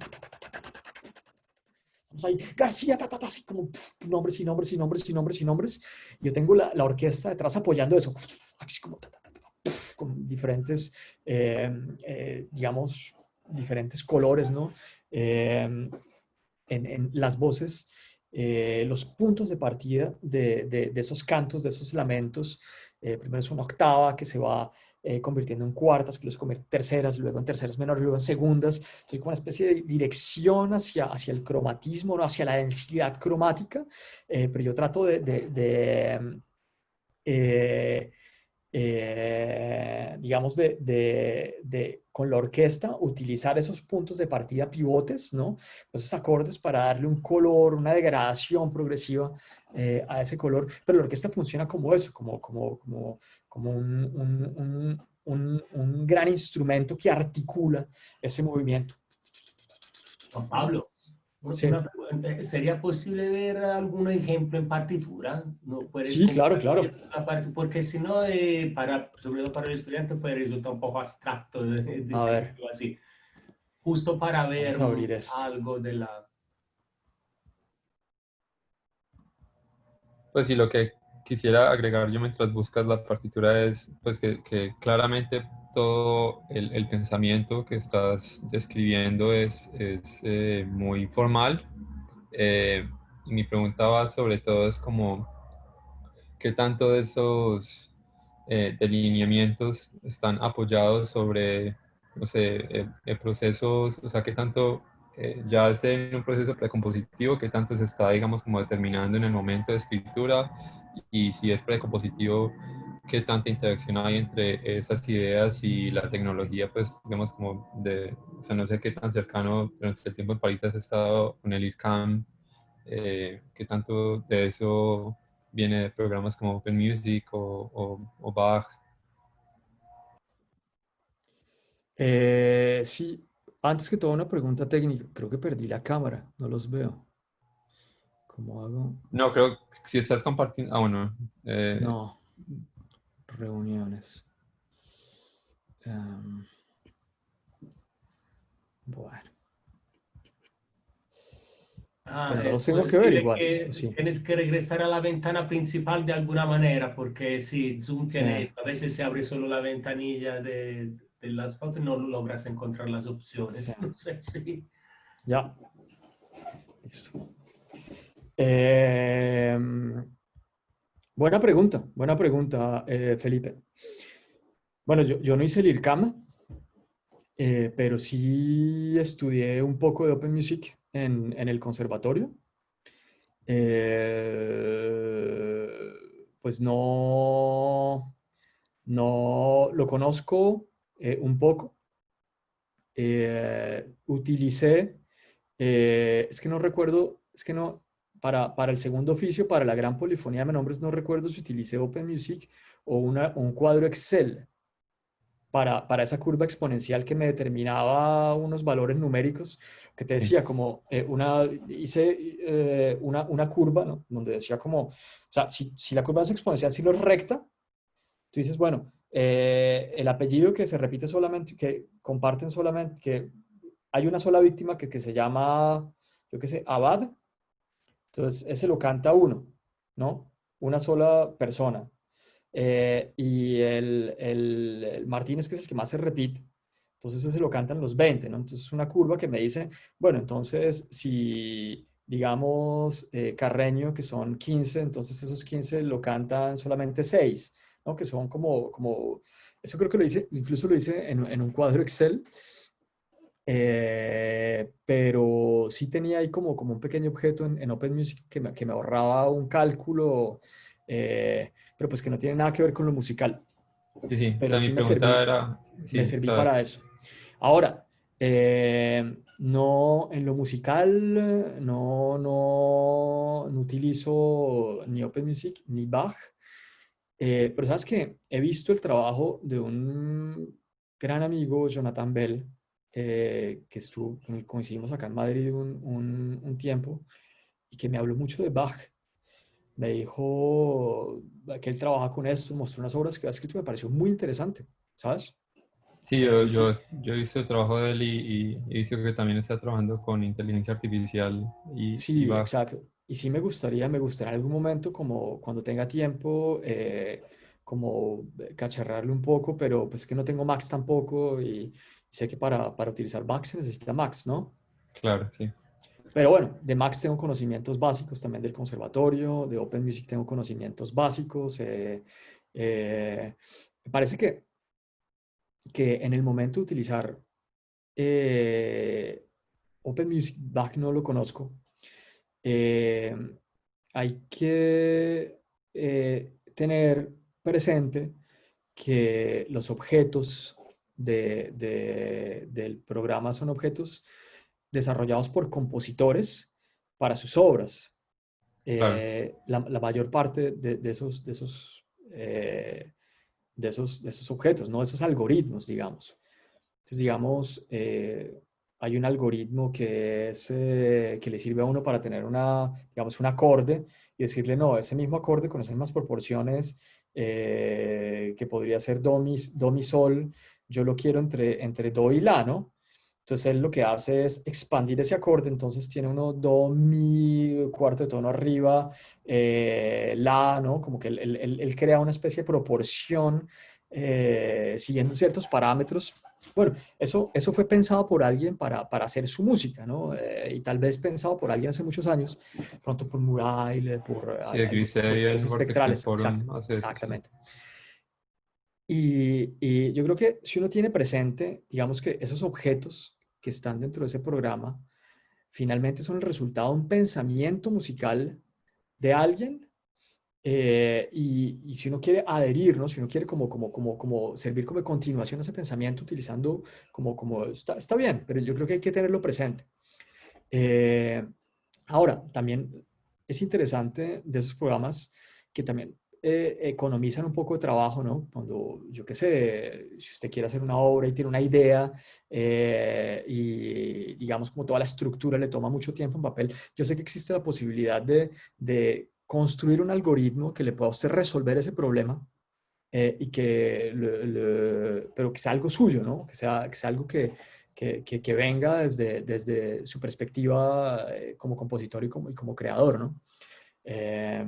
Estamos ahí, García, así como nombres y nombres y nombres y nombres y nombres. Yo tengo la orquesta detrás apoyando eso, así como con diferentes, digamos, diferentes colores, ¿no? En las voces, los puntos de partida de esos cantos, de esos lamentos. Primero es una octava que se va convirtiendo en cuartas, que luego se convierte en terceras, luego en terceras menores, luego en segundas. Entonces, como una especie de dirección hacia el cromatismo, ¿no? Hacia la densidad cromática, pero yo trato digamos, con la orquesta, utilizar esos puntos de partida pivotes, ¿no? Esos acordes para darle un color, una degradación progresiva a ese color, pero la orquesta funciona como eso, como un gran instrumento que articula ese movimiento. Juan Pablo, Sí. ¿sería posible ver algún ejemplo en partitura? ¿No puedes Sí, claro, claro. Porque si no, sobre todo para el estudiante, puede resultar un poco abstracto A ver, así. Justo para ver vamos a abrir esto. algo de la... Pues sí, lo que quisiera agregar yo mientras buscas la partitura es pues que claramente todo el pensamiento que estás describiendo es muy formal. Y mi pregunta va sobre todo es como qué tanto de esos delineamientos están apoyados sobre, no sé, procesos, o sea, qué tanto ya es en un proceso precompositivo, qué tanto se está, digamos, como determinando en el momento de escritura, y si es precompositivo, qué tanta interacción hay entre esas ideas y la tecnología, pues, digamos, como o sea, no sé qué tan cercano durante el tiempo en París has estado con el IRCAM, qué tanto de eso viene de programas como Open Music o Bach. Sí, antes que todo una pregunta técnica. Creo que perdí la cámara, no los veo. ¿Cómo hago? No, creo que si estás compartiendo, bueno, No, reuniones. Bueno, pero no los tengo que ver Dile igual, ¿o que sí? tienes que regresar a la ventana principal de alguna manera, porque si Zoom Sí, tiene esto, a veces se abre solo la ventanilla de las fotos y no logras encontrar las sí. opciones. No sé si... Ya. Listo. Buena pregunta, Felipe. Bueno, yo no hice el IRCAM, pero sí estudié un poco de Open Music en el conservatorio. Eh, pues no lo conozco un poco. Utilicé, es que no recuerdo, es que no, para el segundo oficio, para la gran polifonía de nombres, no recuerdo si utilicé Open Music o un cuadro Excel para esa curva exponencial que me determinaba unos valores numéricos, que te decía como, hice una curva, ¿no? Donde decía como, o sea, si la curva es exponencial, si no es recta, tú dices, bueno, el apellido que se repite solamente, que comparten solamente, que hay una sola víctima que se llama, yo qué sé, Abad, entonces ese lo canta uno, ¿no? Una sola persona. Y el Martínez, que es el que más se repite, entonces ese lo cantan los 20, ¿no? Entonces es una curva que me dice, bueno, entonces si digamos Carreño, que son 15, entonces esos 15 lo cantan solamente 6, ¿no? Que son eso creo que lo hice, incluso lo hice en un cuadro Excel, pero sí tenía ahí como un pequeño objeto en Open Music que me ahorraba un cálculo, pero pues que no tiene nada que ver con lo musical. Sí, sí. O Pero sea, mi sí pregunta era, me sí, o serví sea, para eso. Ahora, no, en lo musical no utilizo ni Open Music ni Bach, pero sabes que he visto el trabajo de un gran amigo, Jonathan Bell, con el que coincidimos acá en Madrid un tiempo, y que me habló mucho de Bach. Me dijo que él trabaja con esto, mostró unas obras que ha escrito, me pareció muy interesante, ¿sabes? sí, Y sí, yo he visto el trabajo de él y he visto que también está trabajando con inteligencia artificial y sí, va, exacto. Y sí me gustaría en algún momento, como cuando tenga tiempo, como cacharrarle un poco, pero pues que no tengo Max tampoco y sé que para utilizar Max se necesita Max, ¿no? claro, sí. Pero bueno, de Max tengo conocimientos básicos también del conservatorio, de Open Music tengo conocimientos básicos. Me parece que en el momento de utilizar Open Music, Bach no lo conozco. eh, Hay que tener presente que los objetos del programa son objetos desarrollados por compositores para sus obras. Claro. La mayor parte de esos objetos, no de esos algoritmos, digamos. Entonces, digamos, hay un algoritmo que le sirve a uno para tener digamos, un acorde y decirle, no, ese mismo acorde con esas mismas proporciones que podría ser do, mi, sol, yo lo quiero entre do y la, ¿no? Entonces él lo que hace es expandir ese acorde, entonces tiene uno do, mi, cuarto de tono arriba, la, ¿no? Como que él crea una especie de proporción siguiendo ciertos parámetros. Bueno, eso fue pensado por alguien para hacer su música, ¿no? Y tal vez pensado por alguien hace muchos años, pronto por Murail, por Sí, el algunos Grisey, compositores el Vortex espectrales, exacto, Forum hace eso, sí. exactamente. Y yo creo que si uno tiene presente, digamos que esos objetos que están dentro de ese programa, finalmente son el resultado de un pensamiento musical de alguien y si uno quiere adherir, ¿no? Si uno quiere como servir como continuación a ese pensamiento utilizando está bien, pero yo creo que hay que tenerlo presente. Eh, Ahora, también es interesante de esos programas que también economizan un poco de trabajo, ¿no? Cuando, yo qué sé, si usted quiere hacer una obra y tiene una idea y digamos como toda la estructura le toma mucho tiempo en papel, yo sé que existe la posibilidad de construir un algoritmo que le pueda a usted resolver ese problema y pero que sea algo suyo, ¿no? Que sea algo que venga desde su perspectiva como compositor y como creador, ¿no? Eh,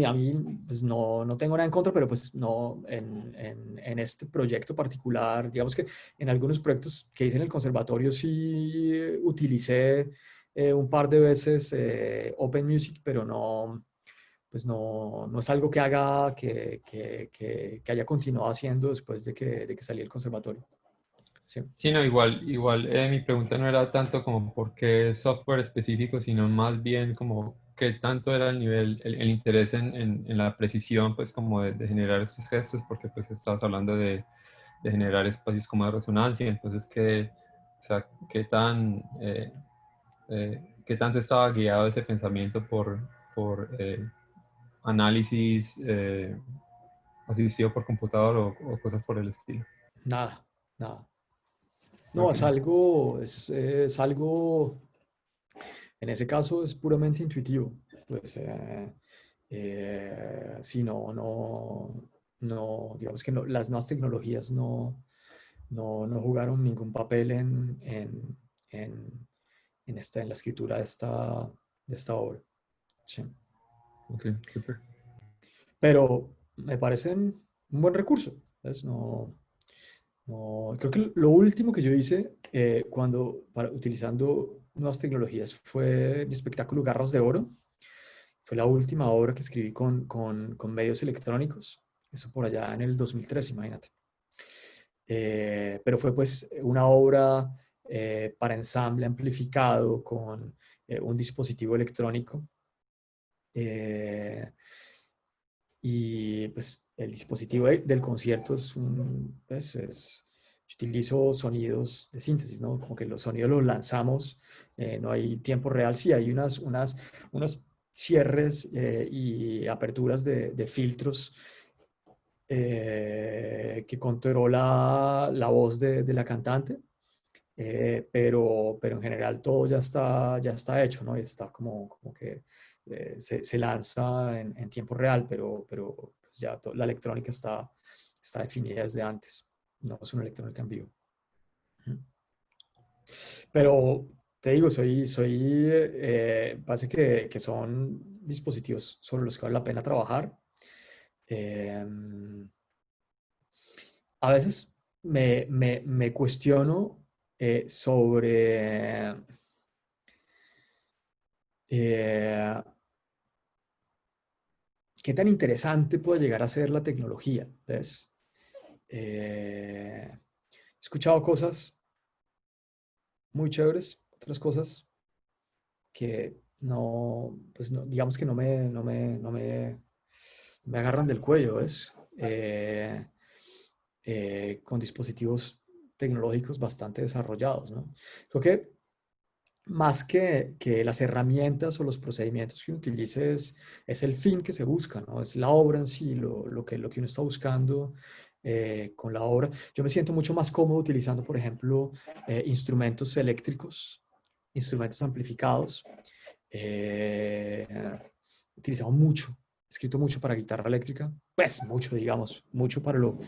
a mí pues no tengo nada en contra, pero pues no en este proyecto particular, digamos que en algunos proyectos que hice en el conservatorio sí utilicé un par de veces Open Music, pero pues no es algo que haya continuado haciendo después de que salí del conservatorio. Sí. Sí, no, igual, mi pregunta no era tanto como por qué software específico, sino más bien como qué tanto era el nivel, el interés en la precisión, pues como de generar estos gestos, porque pues estabas hablando de generar espacios como de resonancia, entonces o sea, qué tanto estaba guiado ese pensamiento por análisis asistido por computador o cosas por el estilo. Nada, nada. No, Ok. es algo, en ese caso es puramente intuitivo. Pues sí, digamos que las nuevas tecnologías no jugaron ningún papel en la escritura de esta obra. Sí. Ok, súper. Pero me parecen un buen recurso. ¿Ves? Creo que lo último que yo hice utilizando nuevas tecnologías fue mi espectáculo Garras de Oro. Fue la última obra que escribí con medios electrónicos. Eso por allá en el 2003, imagínate. Pero fue pues una obra para ensamble amplificado con un dispositivo electrónico. Eh, y pues el dispositivo del concierto yo utilizo sonidos de síntesis, ¿no? Como que los sonidos los lanzamos, no hay tiempo real, sí hay unos cierres y aperturas de filtros que controla la voz de la cantante, pero en general todo ya está hecho, ¿no? Y está como que se lanza en tiempo real, pero pues ya la electrónica está definida desde antes, no es una electrónica en vivo. Pero te digo, parece que son dispositivos sobre los que vale la pena trabajar. A veces me cuestiono sobre eh, qué tan interesante puede llegar a ser la tecnología, ¿ves? He escuchado cosas muy chéveres, otras cosas que pues no, digamos que no me agarran del cuello, ¿ves? Con dispositivos tecnológicos bastante desarrollados, ¿no? Creo que más que las herramientas o los procedimientos que uno utilice es el fin que se busca, ¿no? Es la obra en sí, lo que uno está buscando con la obra. Yo me siento mucho más cómodo utilizando, por ejemplo, instrumentos eléctricos, instrumentos amplificados. He utilizado mucho, he escrito mucho para guitarra eléctrica, pues mucho, digamos, mucho para un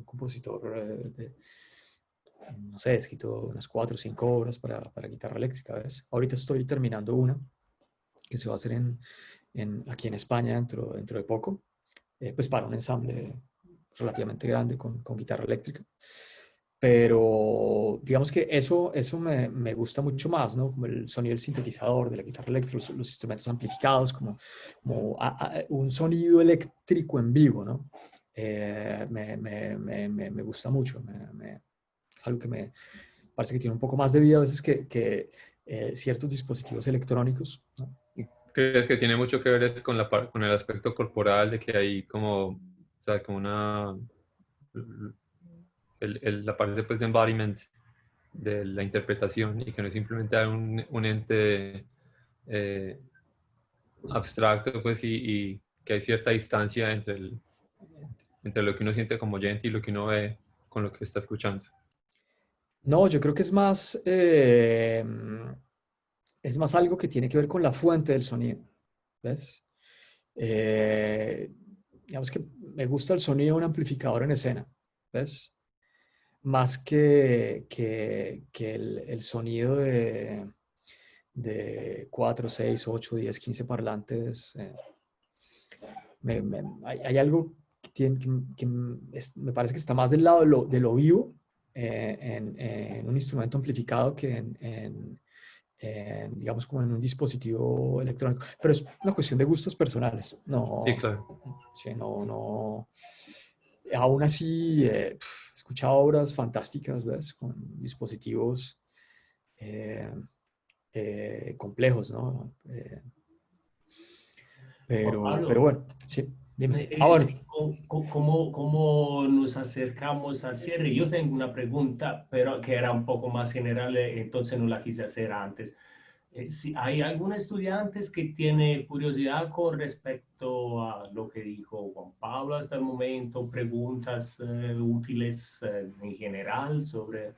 compositor no sé, he escrito unas 4 o 5 obras para guitarra eléctrica, ¿ves? Ahorita estoy terminando una que se va a hacer aquí en España dentro de poco, pues para un ensamble relativamente grande con guitarra eléctrica. Pero digamos que eso me gusta mucho más, ¿no? Como el sonido del sintetizador, de la guitarra eléctrica, los instrumentos amplificados, como un sonido eléctrico en vivo, ¿no? Me gusta mucho, es algo que me parece que tiene un poco más de vida a veces que ciertos dispositivos electrónicos, ¿no? ¿Crees que tiene mucho que ver es con el aspecto corporal, de que hay como, o sea, como la parte pues de embodiment de la interpretación y que no es simplemente un ente eh, abstracto, pues, y que hay cierta distancia entre lo que uno siente como oyente y lo que uno ve con lo que está escuchando? No, yo creo que es más algo que tiene que ver con la fuente del sonido, ¿ves? Eh, digamos que me gusta el sonido de un amplificador en escena, ¿ves? Más que el sonido de 4, 6, 8, 10, 15 parlantes. Hay algo que me parece que está más del lado de lo vivo en un instrumento amplificado que digamos, como en un dispositivo electrónico. Pero es una cuestión de gustos personales. Sí, No, claro. sí, no. Aún así, he escuchado obras fantásticas, ¿ves? Con dispositivos eh, complejos, ¿no? Juan Pero Pablo, bueno, sí, dime. Bueno, sí, ¿cómo nos acercamos al cierre? Yo tengo una pregunta, pero que era un poco más general, entonces no la quise hacer antes. Sí, hay algunos estudiantes que tienen curiosidad con respecto a lo que dijo Juan Pablo hasta el momento, preguntas útiles en general sobre...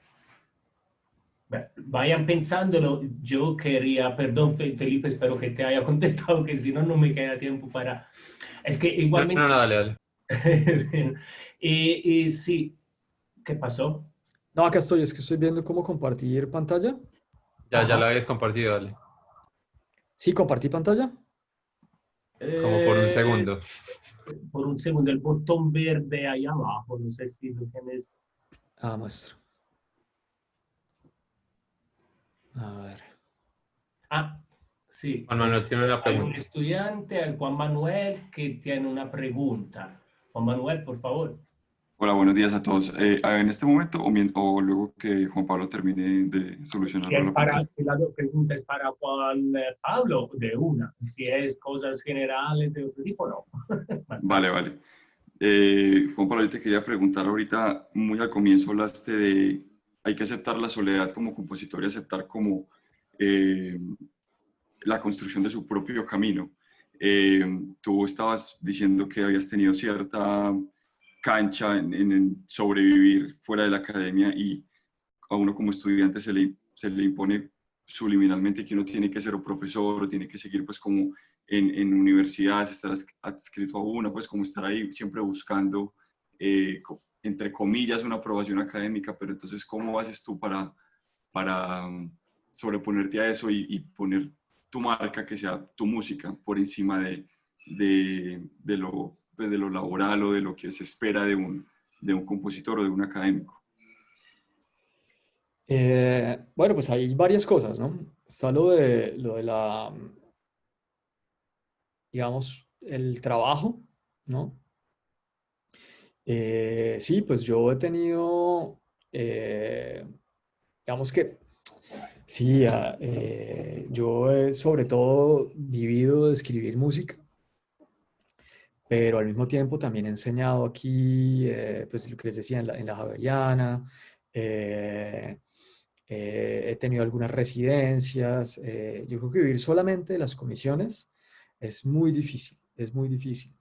Beh, vayan pensándolo. Yo quería, perdón Felipe, espero que te haya contestado, que si no, no me queda tiempo para... Es que No, igualmente... no, no, dale, dale. y sí, ¿qué pasó? No, acá estoy, es que estoy viendo cómo compartir pantalla. Ya Ajá. la habías compartido, dale. Sí, compartí pantalla. Como por un Eh, segundo. por un segundo, el botón verde ahí abajo, no sé si lo tienes. Ah, muestro. A ver. Ah, sí, Juan Manuel tiene una hay un pregunta. estudiante, Juan Manuel, que tiene una pregunta. Juan Manuel, por favor. Hola, buenos días a todos. ¿En este momento o luego que Juan Pablo termine de solucionar Si es la para, pantalla? si la pregunta es para Juan Pablo, de una. Si es cosas generales de otro tipo, no. Más tarde. Vale, vale. Juan Pablo, yo te quería preguntar ahorita, muy al comienzo hablaste de hay que aceptar la soledad como compositor y aceptar como eh, la construcción de su propio camino. Tú estabas diciendo que habías tenido cierta cancha en sobrevivir fuera de la academia y a uno como estudiante se le impone subliminalmente que uno tiene que ser o profesor o tiene que seguir pues como en universidades, estar adscrito a una, pues como estar ahí siempre buscando, entre comillas, una aprobación académica, pero entonces, ¿cómo haces tú para sobreponerte a eso y poner tu marca, que sea tu música, por encima de lo laboral o de lo que se espera de un compositor o de un académico? Bueno, pues hay varias cosas, ¿no? Está lo de la, digamos, el trabajo, ¿no? Sí, pues yo he tenido, digamos que, sí, yo he sobre todo vivido de escribir música, pero al mismo tiempo también he enseñado aquí, pues lo que les decía, en la Javeriana, eh, he tenido algunas residencias. Yo creo que vivir solamente de las comisiones es muy difícil, es muy difícil.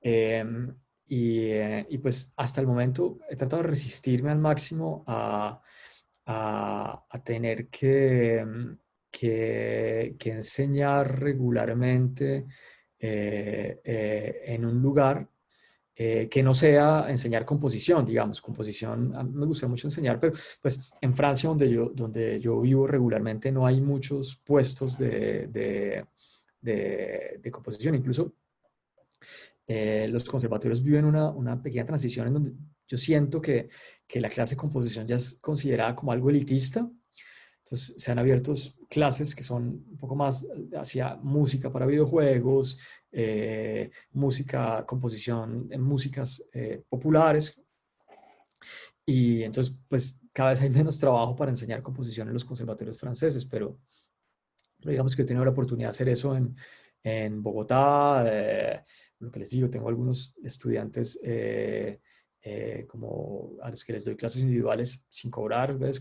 Em, y pues hasta el momento he tratado de resistirme al máximo a tener que enseñar regularmente en un lugar que no sea enseñar composición, digamos, composición, a mí me gusta mucho enseñar, pero pues en Francia, donde yo vivo regularmente, no hay muchos puestos de composición, incluso los conservatorios viven una pequeña transición en donde yo siento que la clase de composición ya es considerada como algo elitista. Entonces se han abierto clases que son un poco más hacia música para videojuegos, música, composición en músicas populares. Y entonces, pues cada vez hay menos trabajo para enseñar composición en los conservatorios franceses, pero digamos que he tenido la oportunidad de hacer eso en Bogotá. Lo que les digo, tengo algunos estudiantes como a los que les doy clases individuales sin cobrar, ¿ves?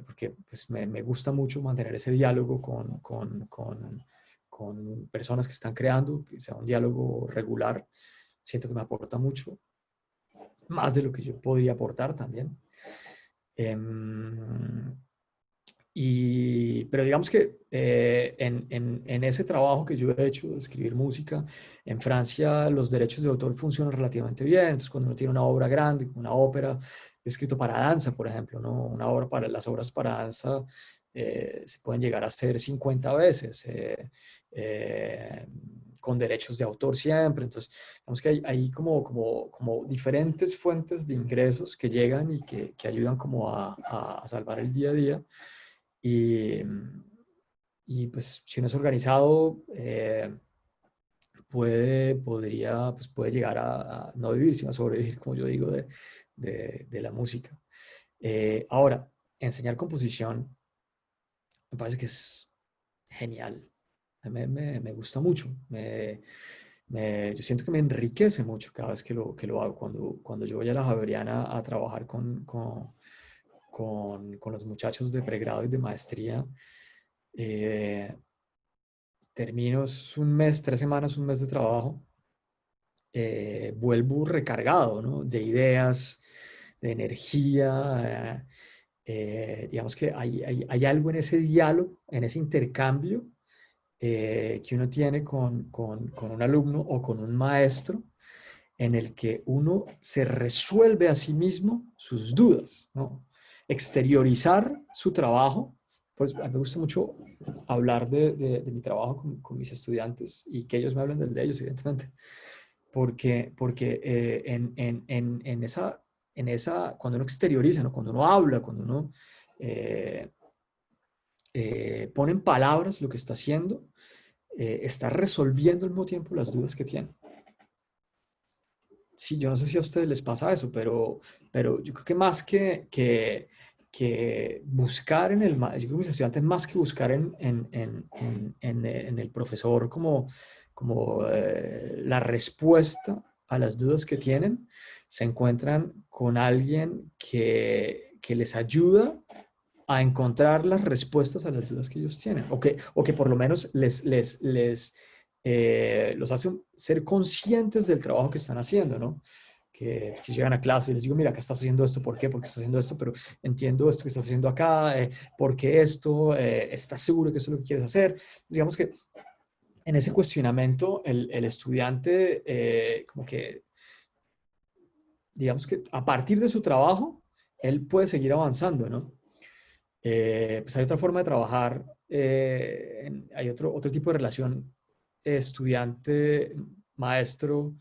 Porque pues, me gusta mucho mantener ese diálogo con personas que están creando, que sea un diálogo regular. Siento que me aporta mucho, más de lo que yo podría aportar también. Em, pero digamos que en ese trabajo que yo he hecho de escribir música, en Francia los derechos de autor funcionan relativamente bien. Entonces, cuando uno tiene una obra grande, como una ópera, yo he escrito para danza, por ejemplo, ¿no? Una obra para las obras para danza se pueden llegar a hacer 50 veces. Con derechos de autor siempre. Entonces, digamos que hay como diferentes fuentes de ingresos que llegan y que ayudan como a salvar el día a día. Y, pues si uno es organizado, puede llegar a no vivir, sino a sobrevivir, como yo digo, de la música. Ahora, enseñar composición me parece que es genial. Me gusta mucho. Yo siento que me enriquece mucho cada vez que lo hago. Cuando yo voy a la Javeriana a trabajar con los muchachos de pregrado y de maestría, termino es un mes, 3 semanas, un mes de trabajo, vuelvo recargado, ¿no? De ideas, de energía. Digamos que hay algo en ese diálogo, en ese intercambio que uno tiene con un alumno o con un maestro, en el que uno se resuelve a sí mismo sus dudas, ¿no? Exteriorizar su trabajo. Pues a mí me gusta mucho hablar de mi trabajo con mis estudiantes y que ellos me hablen del de ellos, evidentemente. Porque en esa, cuando uno exterioriza, ¿no? Cuando uno habla, cuando uno eh, pone en palabras lo que está haciendo, está resolviendo al mismo tiempo las dudas que tiene. Sí, yo no sé si a ustedes les pasa eso, pero yo creo que más que buscar yo creo que mis estudiantes más que buscar en el profesor como la respuesta a las dudas que tienen, se encuentran con alguien que les ayuda a encontrar las respuestas a las dudas que ellos tienen, o que por lo menos los hace ser conscientes del trabajo que están haciendo, ¿no? Que llegan a clase y les digo, mira, acá estás haciendo esto, ¿por qué? Porque estás haciendo esto, pero entiendo esto que estás haciendo acá, ¿por qué esto? ¿Estás seguro que eso es lo que quieres hacer? Digamos que en ese cuestionamiento el estudiante como que, digamos que a partir de su trabajo, él puede seguir avanzando, ¿no? Pues hay otra forma de trabajar, hay otro tipo de relación estudiante-maestro,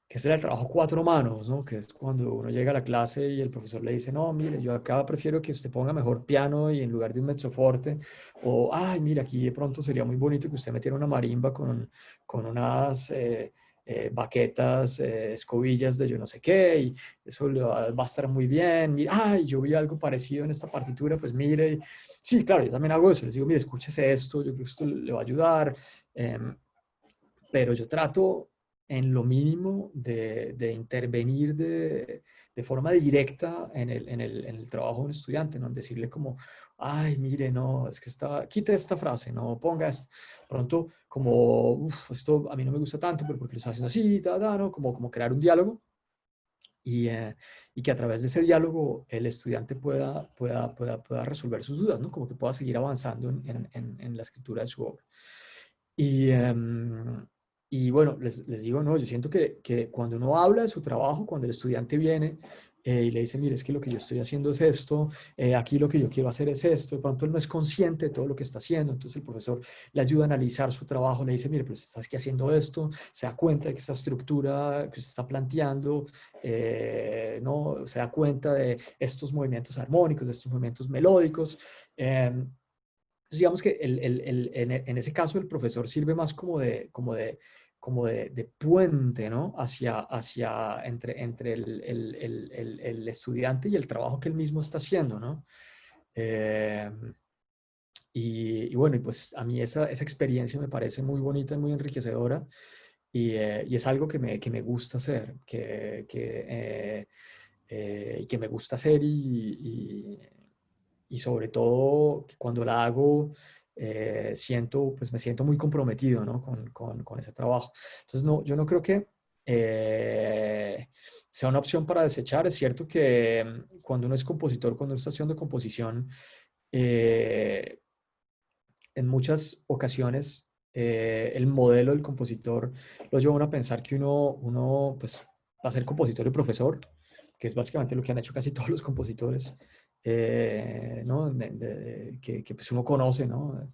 que es el trabajo cuatro manos, ¿no? Que es cuando uno llega a la clase y el profesor le dice, no, mire, yo acá prefiero que usted ponga mejor piano y en lugar de un mezzoforte, o, ay, mira, aquí de pronto sería muy bonito que usted metiera una marimba con unas baquetas, escobillas de yo no sé qué, y eso va a estar muy bien. Mira, ay, yo vi algo parecido en esta partitura, pues mire. Sí, claro, yo también hago eso. Les digo, mire, escúchese esto, yo creo que esto le va a ayudar. Pero yo trato en lo mínimo de intervenir de forma directa en el trabajo de un estudiante, ¿no? En decirle como, ay, mire, no, es que quite esta frase, no pongas pronto como, esto a mí no me gusta tanto, pero porque lo está haciendo así, ¿no? Como crear un diálogo y que a través de ese diálogo el estudiante pueda resolver sus dudas, ¿no? Como que pueda seguir avanzando en la escritura de su obra. Y, y bueno, les digo, no, yo siento que cuando uno habla de su trabajo, cuando el estudiante viene y le dice, mire, es que lo que yo estoy haciendo es esto, aquí lo que yo quiero hacer es esto, de pronto él no es consciente de todo lo que está haciendo, entonces el profesor le ayuda a analizar su trabajo, le dice, mire, pero estás aquí haciendo esto, se da cuenta de que esta estructura que se está planteando, no, se da cuenta de estos movimientos armónicos, de estos movimientos melódicos. Entonces, digamos que en ese caso el profesor sirve más como de puente, ¿no? Entre el estudiante y el trabajo que él mismo está haciendo, ¿no? Eh, y bueno, y pues a mí esa experiencia me parece muy bonita y muy enriquecedora y es algo que me gusta hacer, y que me gusta hacer y sobre todo que cuando la hago pues me siento muy comprometido, ¿no? con ese trabajo. Entonces, no, yo no creo que sea una opción para desechar. Es cierto que cuando uno es compositor, cuando uno está haciendo composición, eh, en muchas ocasiones el modelo del compositor lo lleva a uno a pensar que uno pues, va a ser compositor y profesor, que es básicamente lo que han hecho casi todos los compositores, ¿no? Que pues uno conoce, ¿no?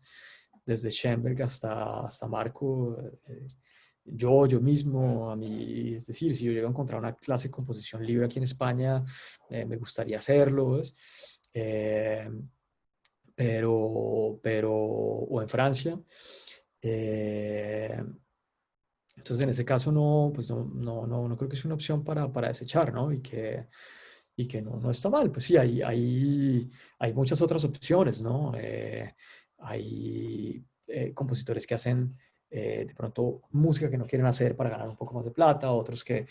Desde Schoenberg hasta Marco, yo mismo, es decir, si yo llego a encontrar una clase de composición libre aquí en España, me gustaría hacerlo, ¿ves? Eh, o en Francia. Eh, entonces, en ese caso, no, pues no creo que sea una opción para desechar, ¿no? Y que no está mal. Pues sí, hay muchas otras opciones, ¿no? Hay compositores que hacen de pronto música que no quieren hacer para ganar un poco más de plata, otros que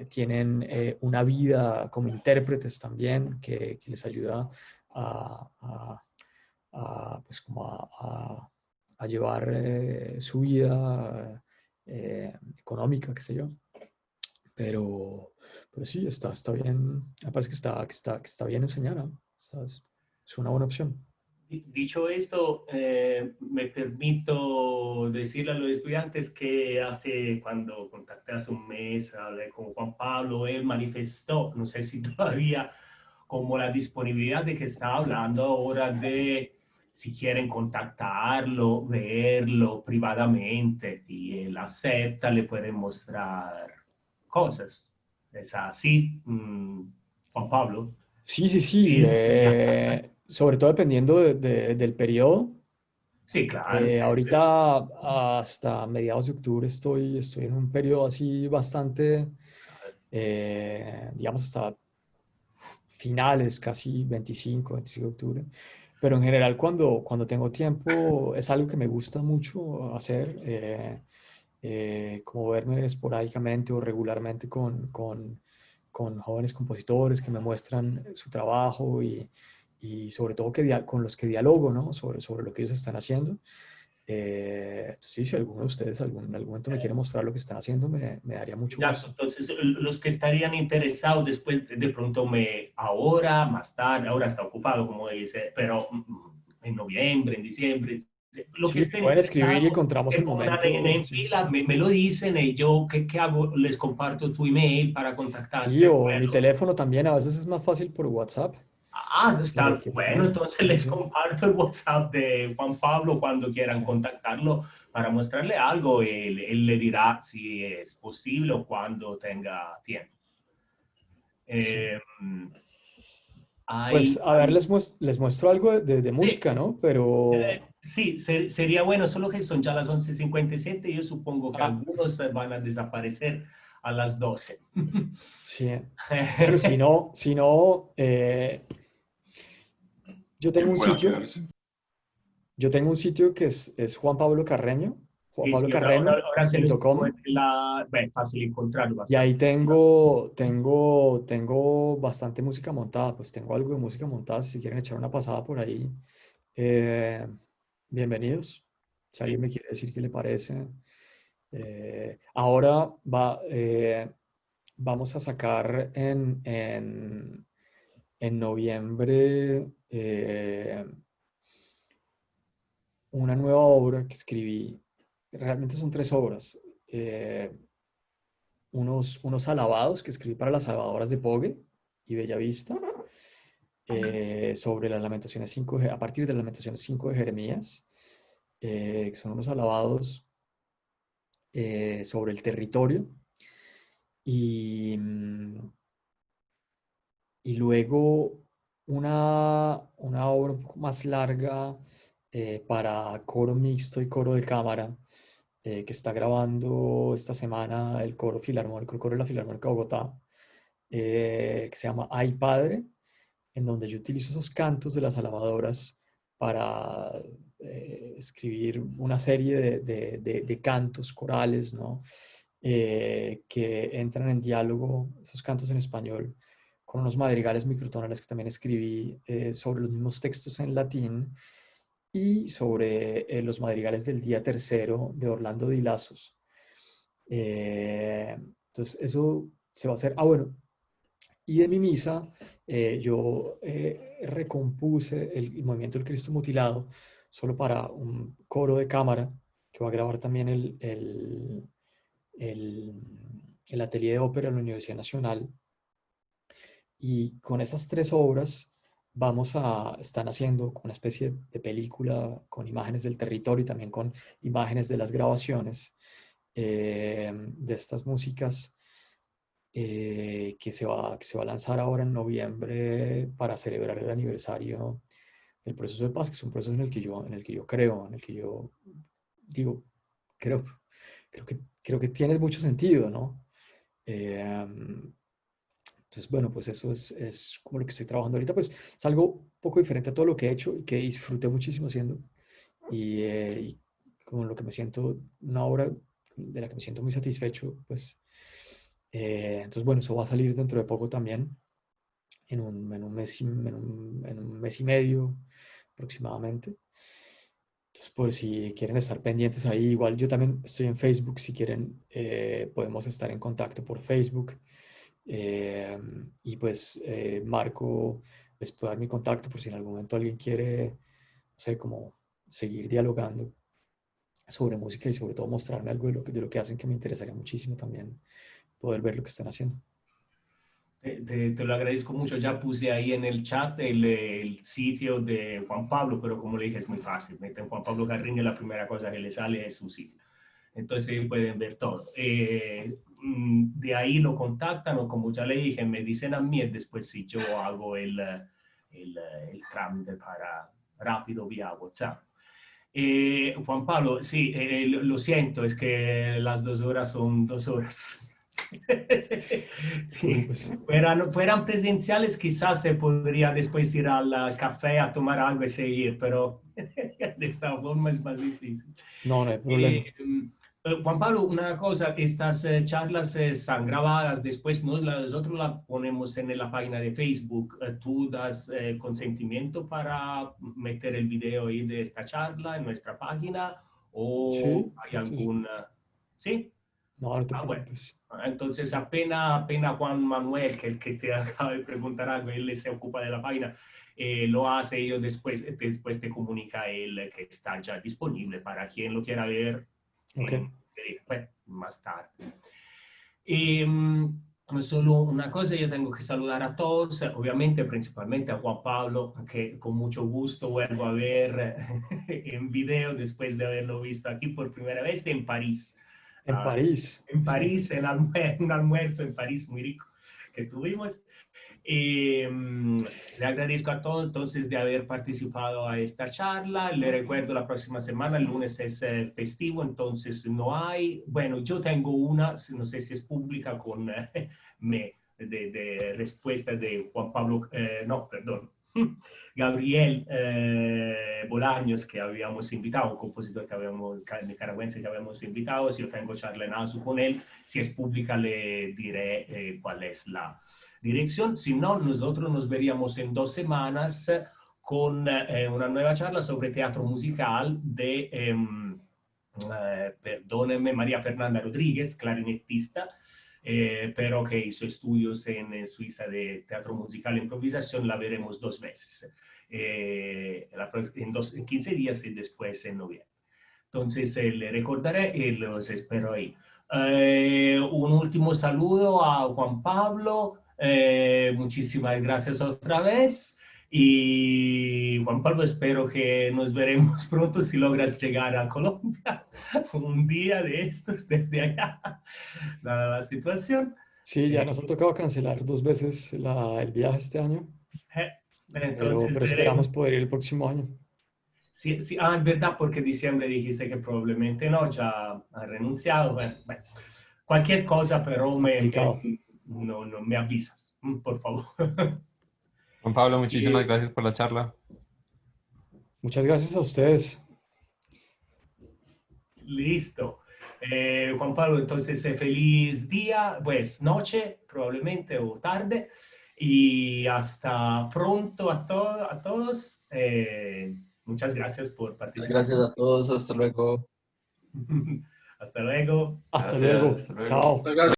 tienen una vida como intérpretes también que les ayuda a, pues como a llevar su vida económica, qué sé yo. Pero sí, está bien, me parece que está bien enseñar, ¿no? Es una buena opción. Dicho esto, me permito decirle a los estudiantes que hace, cuando contacté hace un mes, hablé con Juan Pablo, él manifestó, no sé si todavía, como la disponibilidad de que está hablando ahora de si quieren contactarlo, verlo privadamente, y él acepta, le pueden mostrar cosas. Es así, Juan Pablo. Sí, sí, sí. Sí, Sobre todo dependiendo del periodo. sí, claro. Ahorita hasta mediados de octubre estoy en un periodo así bastante, digamos, hasta finales, casi 25 de octubre. Pero en general cuando tengo tiempo es algo que me gusta mucho hacer, como verme esporádicamente o regularmente con jóvenes compositores que me muestran su trabajo y sobre todo con los que dialogo, ¿no? Sobre lo que ellos están haciendo. Entonces, sí, si alguno de ustedes en algún momento me quiere mostrar lo que están haciendo, me daría mucho Exacto, gusto. entonces los que estarían interesados después de pronto ahora, más tarde, ahora está ocupado como dice, pero en noviembre, en diciembre, lo que Sí, me estén pueden escribir y interesados, encontramos que el pongan momento. en Sí. fila, me lo dicen y yo, ¿qué hago? Les comparto tu email para Sí, contactarte. o mi Bueno, teléfono también, a veces es más fácil por WhatsApp está que por bueno, mail. entonces Sí, les sí, comparto el WhatsApp de Juan Pablo cuando quieran sí, contactarlo para mostrarle algo. Él le dirá si es posible o cuando tenga tiempo. sí. Eh, Pues hay, a ver, les muestro algo de sí, música, ¿no? Pero, sí, sería bueno, solo que son ya las 11:57 y yo supongo que ah, algunos van a desaparecer a las 12. sí. Bueno, si no, yo tengo ¿Quién un pueda sitio, quedarse? yo tengo un sitio que es Juan Pablo Carreño, Sí, sí, ahora se lo escribo en juanpablocarreno.com. bueno, fácil encontrarlo Y bastante. ahí tengo bastante música montada, pues tengo algo de música montada, si quieren echar una pasada por ahí, eh, bienvenidos. Si alguien me quiere decir qué le parece. Ahora vamos a sacar en noviembre una nueva obra que escribí. Realmente son tres obras. Unos alabados que escribí para las salvadoras de Pogue y Bellavista, sobre las Lamentaciones 5, a partir de las Lamentaciones 5 de Jeremías, que son unos alabados sobre el territorio. Y, y luego una obra un poco más larga para coro mixto y coro de cámara, que está grabando esta semana el coro filarmónico, el coro de la Filarmónica de Bogotá, que se llama Ay Padre, en donde yo utilizo esos cantos de las alabadoras para escribir una serie de cantos corales, ¿no? Que entran en diálogo, esos cantos en español, con unos madrigales microtonales que también escribí sobre los mismos textos en latín y sobre los madrigales del día tercero de Orlando Di Lazos. Entonces, eso se va a hacer. Ah, bueno, y de mi misa, yo recompuse el movimiento del Cristo mutilado solo para un coro de cámara que va a grabar también el, el atelier de ópera de la Universidad Nacional. Y con esas tres obras están haciendo una especie de película con imágenes del territorio y también con imágenes de las grabaciones de estas músicas, que se va a lanzar ahora en noviembre para celebrar el aniversario del proceso de paz, que es un proceso en el que yo creo, en el que yo digo, creo, creo que tiene mucho sentido, ¿no? Eh, entonces, bueno, pues eso es como lo que estoy trabajando ahorita, pues es algo un poco diferente a todo lo que he hecho y que disfruté muchísimo haciendo, y con lo que me siento, una obra de la que me siento muy satisfecho, pues. Entonces, bueno, eso va a salir dentro de poco también, en un mes y medio aproximadamente. Entonces, por si quieren estar pendientes ahí, igual yo también estoy en Facebook, si quieren podemos estar en contacto por Facebook. Y pues Marco les puede dar mi contacto por si en algún momento alguien quiere, no sé, como seguir dialogando sobre música y sobre todo mostrarme algo de lo que hacen, que me interesaría muchísimo también poder ver lo que están haciendo. Te lo agradezco mucho. Ya puse ahí en el chat el sitio de Juan Pablo, pero como le dije, es muy fácil. Meten Juan Pablo Carreño y la primera cosa que le sale es su sitio. Entonces pueden ver todo. De ahí lo contactan o como ya le dije, me dicen a mí y después si yo hago el trámite para rápido vía WhatsApp. Juan Pablo, sí, lo siento, es que las 2 horas son 2 horas. Sí. Pues, Fueran presenciales, quizás se podría después ir al café a tomar algo y seguir, pero de esta forma es más difícil. no hay problema. Juan Pablo, una cosa, estas charlas están grabadas, después nosotros las ponemos en la página de Facebook. ¿Tú das consentimiento para meter el video ahí de esta charla en nuestra página? ¿O Sí, hay alguna? ¿Sí? no te Bueno. preocupes. Entonces apenas Juan Manuel, que el que te acaba de preguntar algo, él se ocupa de la página, lo hace y después te comunica él que está ya disponible para quien lo quiera ver Ok. más tarde. Solo una cosa, yo tengo que saludar a todos, obviamente principalmente a Juan Pablo, que con mucho gusto vuelvo a ver en video después de haberlo visto aquí por primera vez en París. En París. En Sí. París, un almuerzo en París muy rico que tuvimos. Le agradezco a todos entonces de haber participado a esta charla. Le recuerdo la próxima semana, el lunes es festivo, entonces no hay. Bueno, yo tengo una, no sé si es pública, con de respuesta de Juan Pablo, no, perdón, Gabriel Bolaños, que habíamos invitado, un compositor nicaragüense que habíamos invitado. Si yo tengo charla en ASU con él, si es pública le diré cuál es la dirección. Si no, nosotros nos veríamos en 2 semanas con una nueva charla sobre teatro musical de, perdónenme, María Fernanda Rodríguez, clarinetista, pero que hizo estudios en Suiza de teatro musical e improvisación. La veremos 2 veces, en 15 días y después en noviembre. Entonces le recordaré y los espero ahí. Un último saludo a Juan Pablo. Muchísimas gracias otra vez. Y Juan Pablo, espero que nos veremos pronto si logras llegar a Colombia un día de estos desde allá, dada la situación. Sí, ya nos ha tocado cancelar 2 veces el viaje este año, Entonces, pero esperamos poder ir el próximo año. Sí, sí, es verdad, porque en diciembre dijiste que probablemente no, ya ha renunciado. Bueno, cualquier cosa, pero no me avisas, por favor. Juan Pablo, muchísimas gracias por la charla. Muchas gracias a ustedes. Listo. Juan Pablo, entonces feliz día, pues noche probablemente o tarde, y hasta pronto a todos. Muchas gracias por participar. Gracias a todos, hasta luego. Hasta luego. Hasta luego. Chao. Gracias.